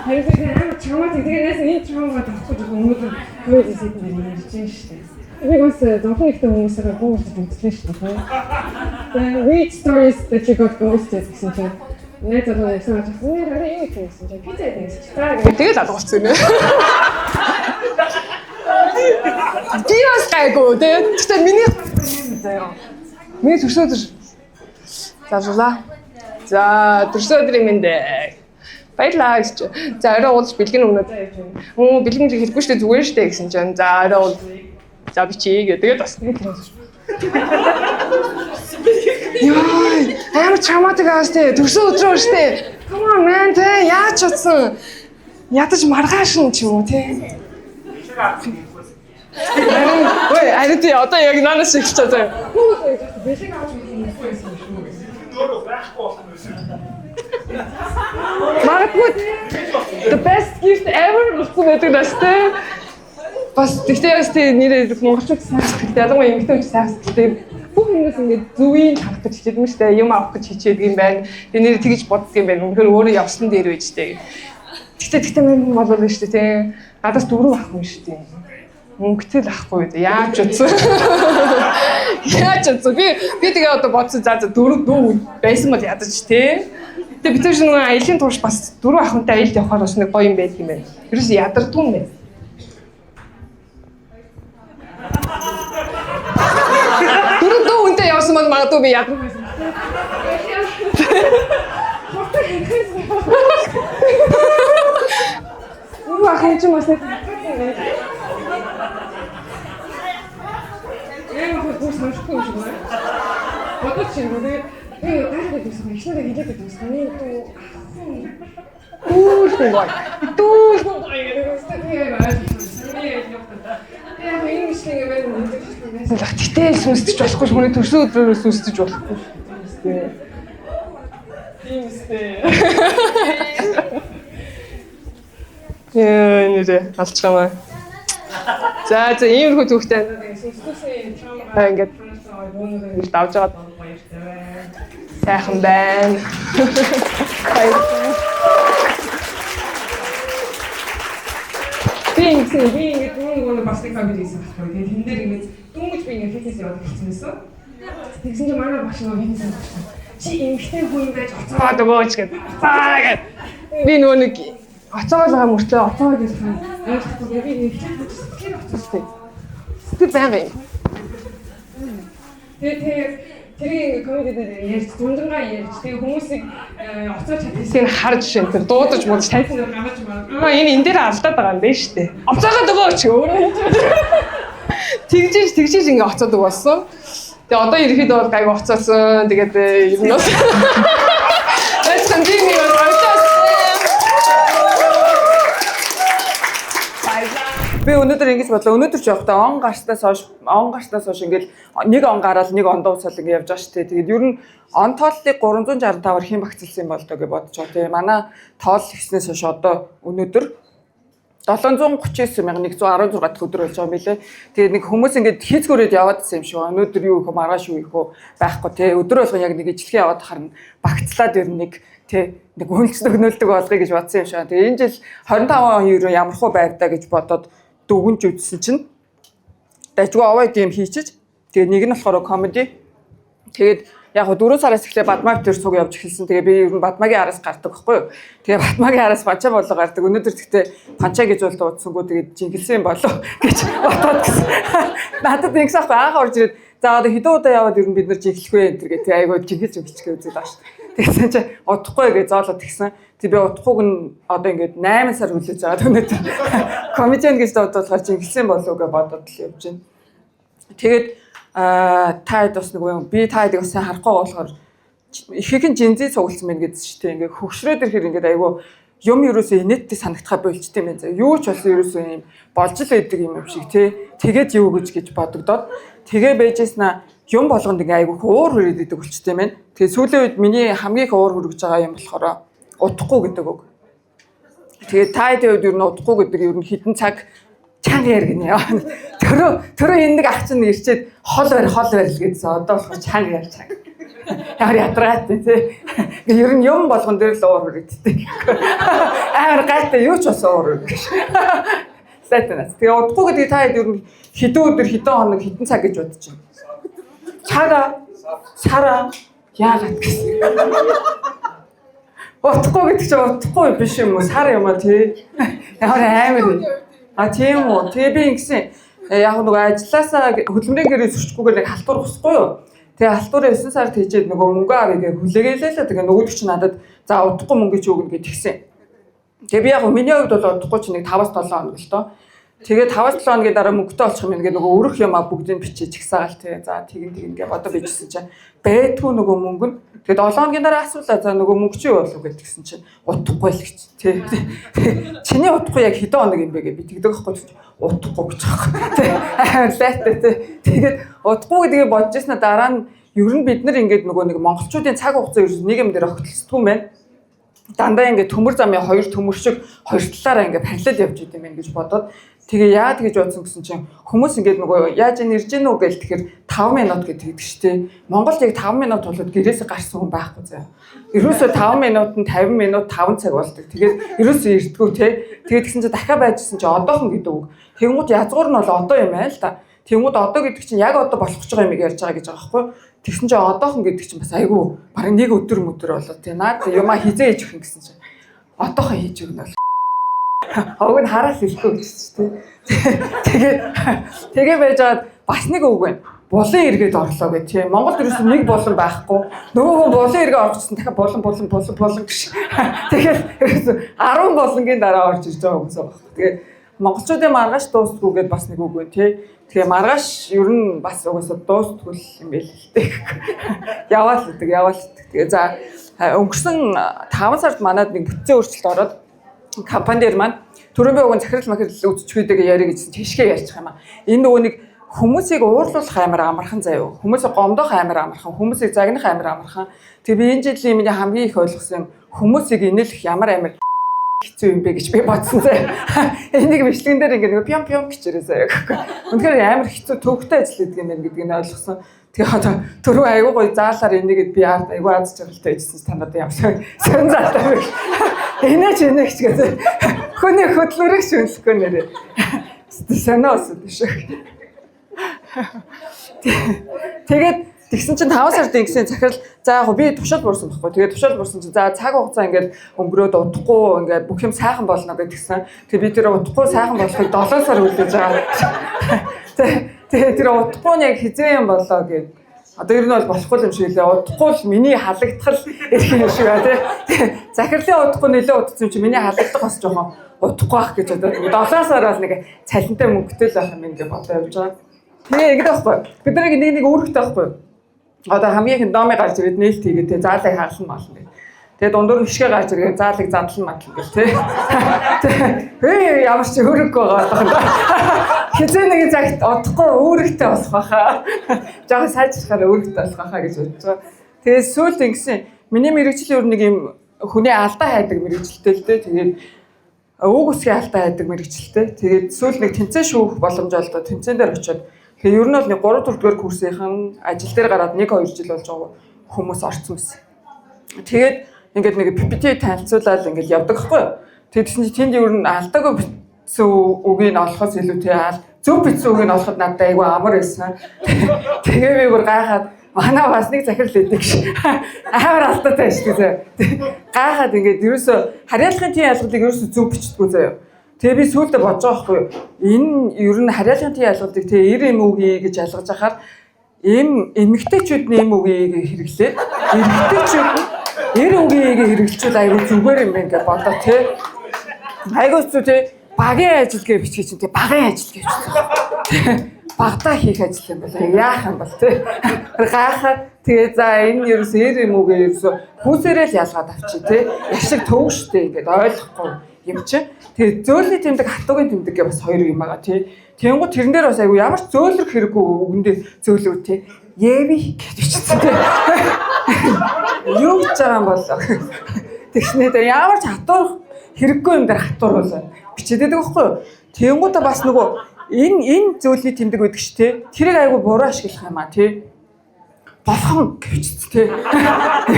Харин чамаа тэгээ найсан энэ чамаа тавцаж өнөөдөр хөөж ирсэн юм байна шүү дээ. Би бас зөвхөн ихтэй хүмүүсээр ghosted үзлээ шүү дээ. Read stories that you got ghosted гэсэн чинь найз залуу ясаа чухал нэрээ юу гэсэн чинь пицца идэх. Тэгээд алгуулсан юм. Би бас гайгүй тэгээд миний төрсөдөр заавлаа. За төрсөдөр юм дээ. Баярлаа гэж. За орой уулж бэлгэн өгнө заа явж байна. Бэлгэн хэрэггүй шүү дээ зүгээр шүү дээ гэсэн чинь. За орой уулж. За би чий гэдэг бас нэг юм. Яа, амар чамаатай гастэй төрсөн өдрөө штэ. Come on man тэ яаж чадсан? Ядаж маргааш нь ч юм уу тэ. Арин тий одоо яг нанаас ихч чадаа. Бэлэг авч ирэх байсан шүү. Дөрөв байхгүй болсон юм. Магадгүй the best gift ever болсон гэдэг настай. Бас тэгтээ бас тий нэрээ монголчууд сайхан ялангуяа эмэгтэй хүн сайхан тий бүх юмс ингээд зүвийн харах гэж хичээдэг юм шүү дээ. Юм авах гэж хичээдэг юм байна. Тэгээ нэр тэгж боддог юм байна. Үнэхээр өөрөө явсан дээр байж дээ. Тэгтээ мань хүн болов шүү дээ тий. Надаас дөрөв ах юм шүү дээ. Мөнгөтэй л ахгүй үү. Яаж утсан? Яаж утсан? Би тэгээ одоо бодсон за дөрөв дүү байсан бол ядаж тий. Тэгээ бид чинь нэг аялын турш бас дөрөв ахынтай аялд явахаар бас нэг гоё юм байдаг юм байна. Ерөөс ядардгүй юм байна. Дөрөв үнтэй явсан бол магадгүй би ядаг байсан. Дөрөв ахын ч бас нэг Бус машгүй юм шиг байна. Бодож чинь би гайхаад байсан. Ихнэрээ хэлээд байсан. Дүүл яг энэ мишлэг юм байна. Тэгтээ сүнсдэж болохгүй ш. Хүний төрсөн өдрөөр сүнсдэж болохгүй ш. Тийм үстэй. Нэрээ алчгаамаа. За иймэрхүү түүхтэй сүнсдүүлсэн чамаа ингээд давж байгаа сайхан байна. Би ингээд нэг бас нэг камер хийсэн байхгүй. Тэгээд тэн дээр ингээд дүнгийн би ингээд фитнес яваад ирсэн байсан. Тэгсэн чинь манай багш нөгөө фитнес явуулсан. Чи эмхтэй хүн байж оцоод өгөөч гэдэг. Цаа гэдэг. Би нөгөө нэг оцоод байгаа мөртлөө оцоод гэсэн. Яг би нэг сэтгэл Тэр байнга юм. Тэр комедиэд ярьж дүндрага ярьж тэгээ хүмүүсийг оцоо чадчихсыг харж шин тэр дуудаж муудаж тайсан дээр гаргаж маа энэ дээр алдаад байгаа юм байна шүү дээ. Оцоогоо өгөөч өөрөө. Тэгжиж ингээ оцоод өгсөн. Тэгээ одоо ерөөхдөө бол гайг оцоосон. Тэгээд ер нь Let's continue. Би өнөөдөр ингэж бодлоо. Өнөөдөр ч явахдаа он гарснаас хойш ингээл нэг он гараад нэг он дуусал ингэ явж байгаа шүү дээ. Тэгээд ер нь он тооллыг 365-аар хэн багцлсан юм бол доо гэж бодчихоо тийм. Манай тоол хийснээс хойш одоо өнөөдөр 739,116 дахь өдөр болж байгаа юм билэ. Тэгээд нэг хүмүүс ингэж хийцгүүрээд яваад ирсэн юм шиг. Өнөөдөр юу их маргааш юу их байхгүй тий. Өдөр болгон яг нэг ижлэхээ яваад харна багцлаад ирнэ нэг хөлцөг нөлдөг болгоё гэж бодсон юм шиг. Тэгээ энэ жил 25 евро ямар хөө байртаа гэж бодоод дүгнж үзсэн чинь дайггүй аваад юм хийчих. Тэгээ нэг нь болохоор комеди. Тэгээд яг 4 сараас эхлээ Бадмаг төр цуг явж эхэлсэн. Тэгээ би ер нь Бадмагийн араас гардаг байхгүй юу. Тэгээ Бадмагийн араас панча болоо гардаг. Өнөөдөр тэгтээ панча гэж бол дуудсангүй тэгээд жингэлсэн болоо гэж бодоод гисэн. Надад ингэс ахгүй анх орж ирээд за одоо хэдэн удаа яваад ер нь бид нар жиглэх вэ энэ тэгээ айгуу жигэлж өгчихгээ үзээд байгаа шүү дээ. Тэгсэн чинь удахгүй гэж зоолоод тэгсэн. Тэг би удахгүйг нь одоо ингээд 8 сар хүлээж байгаа. Өнөөдөр комедиан гэж дуудуулахаар жингэлсэн болов гэж бодоод л явж байна. Тэгээд таад бас нэг юм би таадыг бас харахгүй болохоор ихэнх нь жинзээ цугласан байна гэдсэн шүү дээ. Ингээд хөгшрөөд ирэхээр ингээд айгүй юм ерөөсөө инээдтэй санагдахаа болчтой юм байна. Юу ч бас ерөөсөө юм болж л байдаг юм шиг тий. Тэгээд юу гэж бодогдоод тэгээ байжснаа юм болгонд ингээ айгүй уур хүрээд идэг болчтой юм байна. Тэгээ сүүлийн үед миний хамгийн их уур хүрэж байгаа юм болохоор удахгүй гэдэг үг. Тэгээ таадын үед ер нь удахгүй гэдэг ер нь хідэн цаг чанга яргэнэ. Төрөө энэ нэг ах чинь ирчээд хол барь л гэдсэн. Одоо болохоор чанга яар чанга. Ямар ядраатай тий. Ер нь юм болгон дээр л уур хүрээдтэй. Амар гайтай юу ч бас уур хүрэх. Сайтанаас. Тэгээ удахгүй гэдэг таад ер нь хэдэн өдөр хэдэн хоног хэдэн цаг гэж бодож байна. Чага сара яагаад гэсэн. Утахгүй гэдэг чинь утахгүй биш юм уу? Сар юм аа тий. Ямар амар. Тийм үү. Тэгээ би ингэсэн яг нөгөө ажилласаа хөдөлмөрийн гэрээ зөрчихгүйгээр нэг халтур усахгүй юу? Тэгээ халтураа 9 сард хийжээд нөгөө мөнгө авъя гэж хүлээгээл л тэгээ нөгөөдөг чинь надад за удахгүй мөнгө чи өгнө гэж тэгсэн. Тэгээ би яг миний хувьд бол удахгүй чи нэг 5-7 хоног л тоо. Тэгээ 5-7 хоногийн дараа мөнгөтэй олчих юм ингээ нөгөө өрөх юм а бүгдийг бичиж ихсаагаал тэгээ за тэгин ингээ бодо бичсэн чинь байтгүй нөгөө мөнгө нь тэгээд 7 хоногийн дараа асуулаа за нөгөө мөнгө чи юу болов гэдгсэн чинь утахгүй л гэж тий. Чиний утахгүй яг хэдэн хоног юм бэ гэж би тэгдэг байхгүй утахгүй гэж байгаа. Тий. Лайтай тий. Тэгээд утахгүй гэдгийг бодож ирснэ дараа нь ер нь бид нар ингээд нөгөө нэг монголчуудын цаг хугацаа ерөөс нэг юм дээр огтлцдгүй юм байна. Дандаа ингээд төмөр замын хоёр төмөр шиг хоёр талаараа ингээд параллел явж идэм байх гэж бодоод тэгээ яад гэж бодсон гэсэн чинь хүмүүс ингээд нөгөө яаж нэрж гин үү гэл тэгэхээр 5 минут гэдэг штеп. Монголд яг 5 минут болоод гэрээсээ гарсан хүн байхгүй заа. Ерөөсөө 5 минут нь 50 минут 5 цаг болдог. Тэгээд ерөөсөө ирдгүү те. Тэгээд тэгсэн чинь дахиад байжсэн чинь одоохон гэдэг үг. Тэнгууд язгуур нь бол одоо юм байна л та. Тэнгууд одоо гэдэг чинь яг одоо болох гэж байгаа юм ярьж байгаа гэж байгаа байхгүй. Тэгсэн чинь одоохон гэдэг чинь бас айгүй баг нэг өдөр болоо тий. Наад юмаа хизээ хийж өгнө гэсэн чинь одоохон хийж өгнө бол. Хог нь хараас хэлэхгүй гэж тий. Тэгээ байжгаад бас нэг үг байна. Булан эргээд орлоо гэх тий. Монголд ерөөсөө нэг булан байхгүй. Нөгөө булан эргээ орчихсон дахиад булан гэж. Тэгээд ерөөсөө 10 булангийн дараа орж ирж байгаа хүмүүс байна. Тэгээд монголчуудын маргааш дуустгүйгээд бас нэг үг байна тий. Тэгээ маргааш ер нь бас угаасаа дуустгүй юм байл л дээ. Яваал гэдэг. Тэгээ за өнгөрсөн 5 сард манад нэг бүтцийн өөрчлөлт ороод компанидэр маань төрөмбөө уг захирал махирал үзчихвэдэг яриа гэжсэн тийшгээ ярьчих юм аа. Энэ нөгөө нэг хүмүүсийг уурлуулах амар амархан заяа. Хүмүүсийг гомдох амар амархан, хүмүүсийг загнах амар амархан. Тэгээ би энэ жилийн миний хамгийн их ойлгосон юм хүмүүсийг инээлэх ямар амар хэцүү юм бэ гэж би бодсон заяа. Энийг бичлэгэн дээр ингэ нэг пям гэж ирээ заяа. Үнэхээр амар хэцүү төвхтэй ажилладаг юм байна гэдгийг ойлгосон. Тэгээ одоо түрүү аягүй гоё заалаар энийгэд би ард аягүй аз жаргалтай ажилласан танад юм сонь заалаа. Энэж гэдэг. Хүний хөдлөрөг шүнлэхгүй нэрээ. Сониос биш. Тэгээд тэгсэн чинь 5 сард ингэсэн захирал за яг би тушаал буурсан байхгүй. Тэгээд тушаал буурсан чинь за цаг хугацаа ингээд өнгөрөөд удахгүй ингээд бүх юм сайхан болно гэдгийгсэн. Тэгээд би тэр удахгүй сайхан болохыг 7 сар хүлээж байгаа. Тэгээ тэр удахгүй нь яг хизээ юм болоо гэд. Одоо ер нь бол болохгүй юм шиг лээ. Удахгүй л миний халагдтал ирэх юм шиг аа тий. Захирлын удахгүй нэлээд удсан чи миний халагдах бас жоохон удахгүй байх гэж одоо 7 сараар нэг цалинтай мөнгөтэй л байх юм ингээ бодоо явж байгаа. Тэгээ ингэдэ байхгүй. Бид нэг нэг үүрэгтэй байхгүй. Одоо хамгийн их номыг гарч ирээд нээлт хийгээд тий заалыг хаална болно гэх. Тэгээ дундуур нь хишгээ гарч ирээд заалыг задлан матлан гэх тий. Тэгээ ямар ч хөрөггүй байгаа. Хизээ нэг цагт одохгүй үүрэгтэй болох байхаа. Жаахан сайжрахаар үүрэгтэй болох байхаа гэж бодож байгаа. Тэгээ сүүлд ингэсэн миний мэрэгжил өөр нэг юм хүний алдаа хайдаг мэрэгжилтэй л дээ. Тэгээд өвөг үсгийн алдаа хайдаг мэрэгжилтэй. Тэгээд сүүл нэг тэнцэн шүүх боломж олдоо тэнцэн дээр очиод тэгээ ер нь бол нэг 3 4 дугаар курсийнхан ажил дээр гараад 1 2 жил болж байгаа хүмүүс орсон байсан. Тэгээд ингээд нэг PPT танилцуулаад ингээд явдаг хгүй юу. Тэгсэн чинь тэнд ер нь алдаагүй бичсэн үгийг олохоос илүүтэй зөв бичсэн үгийг олоход надад айгүй амар байсан. Тэгээ би бүр гайхаад манай бас нэг захирал өгдөг ш. Амар алдаатай шүү дээ. Гайхаад ингээд ерөөсө харьяалахын тийм ялгалтыг ерөөсө зөв бичдэггүй заяа. Тэгээ би сүүлдээ бодож байгаа хгүй юу. Энэ ер нь харьяалахын тийм ялгалтыг тэгээ 90 үгийг гэж ялгаж ахаар эмэгтэйчүүд нь үгийг хэрэглээд эрэгтэйчүүд нь 90 үгийг хэрэглэчихвэл айгүй зүгээр юм байна гэж бодоо тий. Айгүй зү тий багийн ажил гэж бичиж чинь тий багийн ажил гэж бичсэн. Багтаа хийх ажил юм байна. Яах юм бол тий. Гайхаад тэгээ за энэ ерөөс 90 үгийг ерөөс хүүсээрээ л ялгаад авчи тий. Яшиг төв штэ ингээд ойлгохгүй юм чи. Тэгээ зөөлний тэмдэг хатуугийн тэмдэг гэ бас хоёр юм байгаа тий. Тэнгууд тэрэн дээр бас айгүй ямар ч зөөлрөх хэрэггүй үгэндээ зөөлөв тий. Еви гэж бичсэн тий. Юу гэж байгаа юм бол тэгснээр ямар ч хатуурах хэрэггүй юм дээр хатууруулаа бичээд байдаг байхгүй юу. Тэнгуудаа бас нөгөө энэ зөөлний тэмдэг байдаг ш тий. Тэрийг айгүй буруу ашиглах юм а тий. Болсон гэвчсэн тий.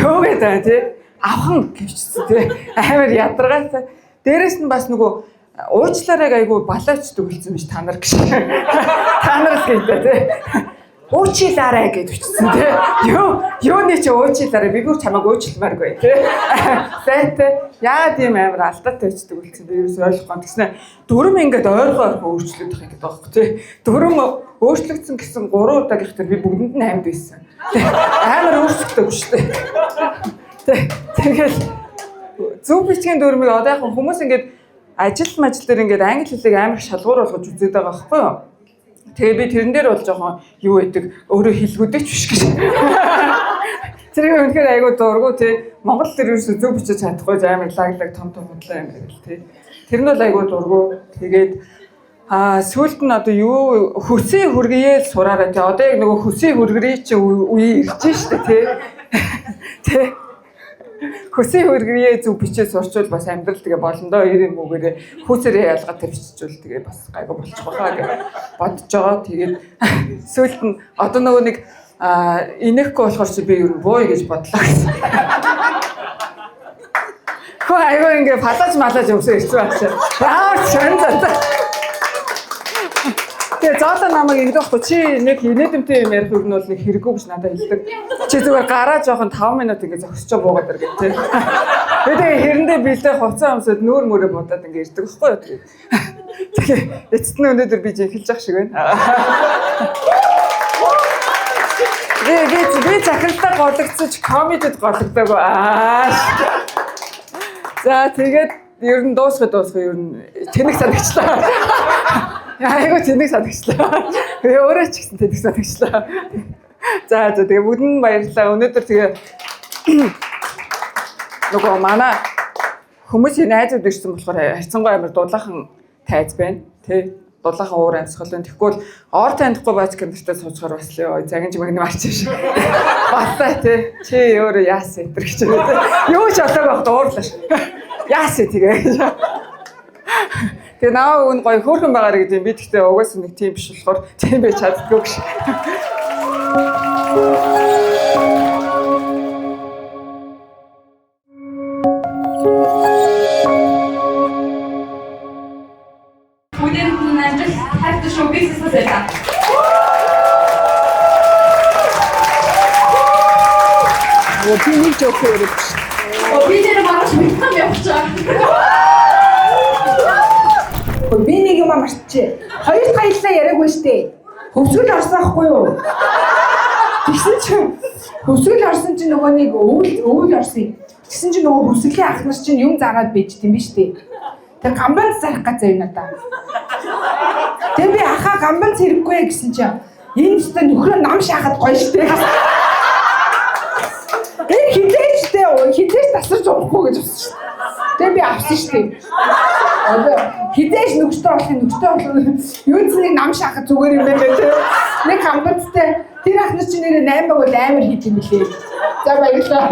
Юу гэдэг тий. Авхан гэвчсэн тий. Амар ядаргаатай. Дээрэс нь бас нөгөө уучлаарайг айгүй балаачдаг болсон биш та нар гэж. Та нар л гэдэг тий. Уучлаарай гэж бичсэн тий. Юуны чи уучлаарай би бүр чамайг уучлмааргүй тий. Сайтай яа тийм амар алдаатай бичдэг болсон би юус ойлгохгүй тэгснэ дөрөв ингээд ойргоо өөрчлөгдөх юм гэдэг байхгүй тий. Дөрөв өөрчлөгдсөн гэсэн 3 удаагийнх төр би бүгдэнд нь амьд байсан. Амар өөрчлөгдөв шүү дээ. Тэгэл зөв бичгийн дөрмийг одоо яг хүмүүс ингээд ажил дээр ингээд англи хэлийг амар шалгуур болгож үзээд байгаа байхгүй юу? Тэгээ би тэрэн дээр бол жоохон юу байдаг өөрөө хэлгүүдэж биш гэж. Тэрийг үнэхээр айгүй дургу тий. Монгол дээр ерөөсөө зөв бичиж чадахгүй амар лаглаг том худлаа юм байл тий. Тэр нь бол айгүй дургу. Тэгээд сүүлд нь одоо юу хөсөө хүргэе сураарай тий. Одоо яг нөгөө хөсөө хүргэрээ чи үе ирж штэ тий. Тий. Хөсөө хүргэрээ зөв бичиж сурчвал бас амьдрал тэгээ болондоо 90 үгээрээ хүүсэрээ ялгаатай биччихвэл тэгээ бас гайгүй болчих واخа гэж бодож байгаа. Тэгээд сүүлд нь одоо нөгөө нэг инехгүй болохоор чи би ер нь бууй гэж бодлоо гэсэн. Хөө айгүй ингээ палаж малаж өмсөө ирсэн байна. Яа чэн заа. Тэгээ зоолоо намайг ингэдэг байхгүй чи нэг инээдэмтэй юм ярих үг нь бол нэг хэрэггүй гэж надад хэлдэг. Чи зүгээр гараа жоохон 5 минут ингэ зогсчоо буугаад ир гэх тээ. Тэгээ хэрэндээ бэлдээ хувцас өмсөд нүүр мөрөө бодоод ингэ ирдэг байхгүй юу. Тэгээ эцэст нь өнөөдөр би жинхэлж ах шиг байна. Би захиралтай гологцож комедид гологдоогүй. За тэгээд ер нь дуусах ер нь тэнэг санагчлаа. Айгуу тэнэг санагчлаа. Би өөрөө ч гэсэн тэнэг санагчлаа. За тэгээ бүгдэнд баярлалаа. Өнөөдөр тэгээ нөгөө манай хүмүүсийн найзууд ирсэн болохоор хайцангуй амар дулаахан тайз байна. Тэ дулаахан уур амьсгал байна. Тэгэхгүй бол ор танихгүй бач гэнэртэй суучгаар бас л загинж магны марч биш. Баттай тэ чи өөрөө яасан энэ гэж байна. Юу ч олоог байхад уурлаа ш. Яасан тэгээ. Тэгээ наа өн гоё хөөрхөн байгаарэ гэдэг юм. Би тэгтээ угаасаа нэг тийм биш болохоор тийм байж чаддгүй гэж. Би нэг жоох өрөв. Би нэр марч мэдсэн явчихаа. Би нэг юм марччээ. Хоёр таяллаа яриаггүй штэ. Хөвсгөл орсон ахгүй юу? Тэгсэн чинь хөвсгөл орсон чинь нөгөө нэг өвөл орсон. Тэгсэн чинь нөгөө хөвсгөлийн ах нар чинь юм зараад байж тийм биш үү? Тэг гамбан зарах гэж байна надаа. Тэг би ахаа гамбан зэрэггүй гэсэн чинь энэ ч нөхрөө нам шахаад гоё штэ. Энэ хизээж тасарч унахгүй гэж бодсон шүү. Тэг би авсан штэ. Одоо хизээж нөхөртөө юу ч нэг нам шахах зүгээр юм байна гэх. Нэг гамбанцтай тэр ах нар чинь нэр 8 бол амар хийх юм лээ. За баярлалаа.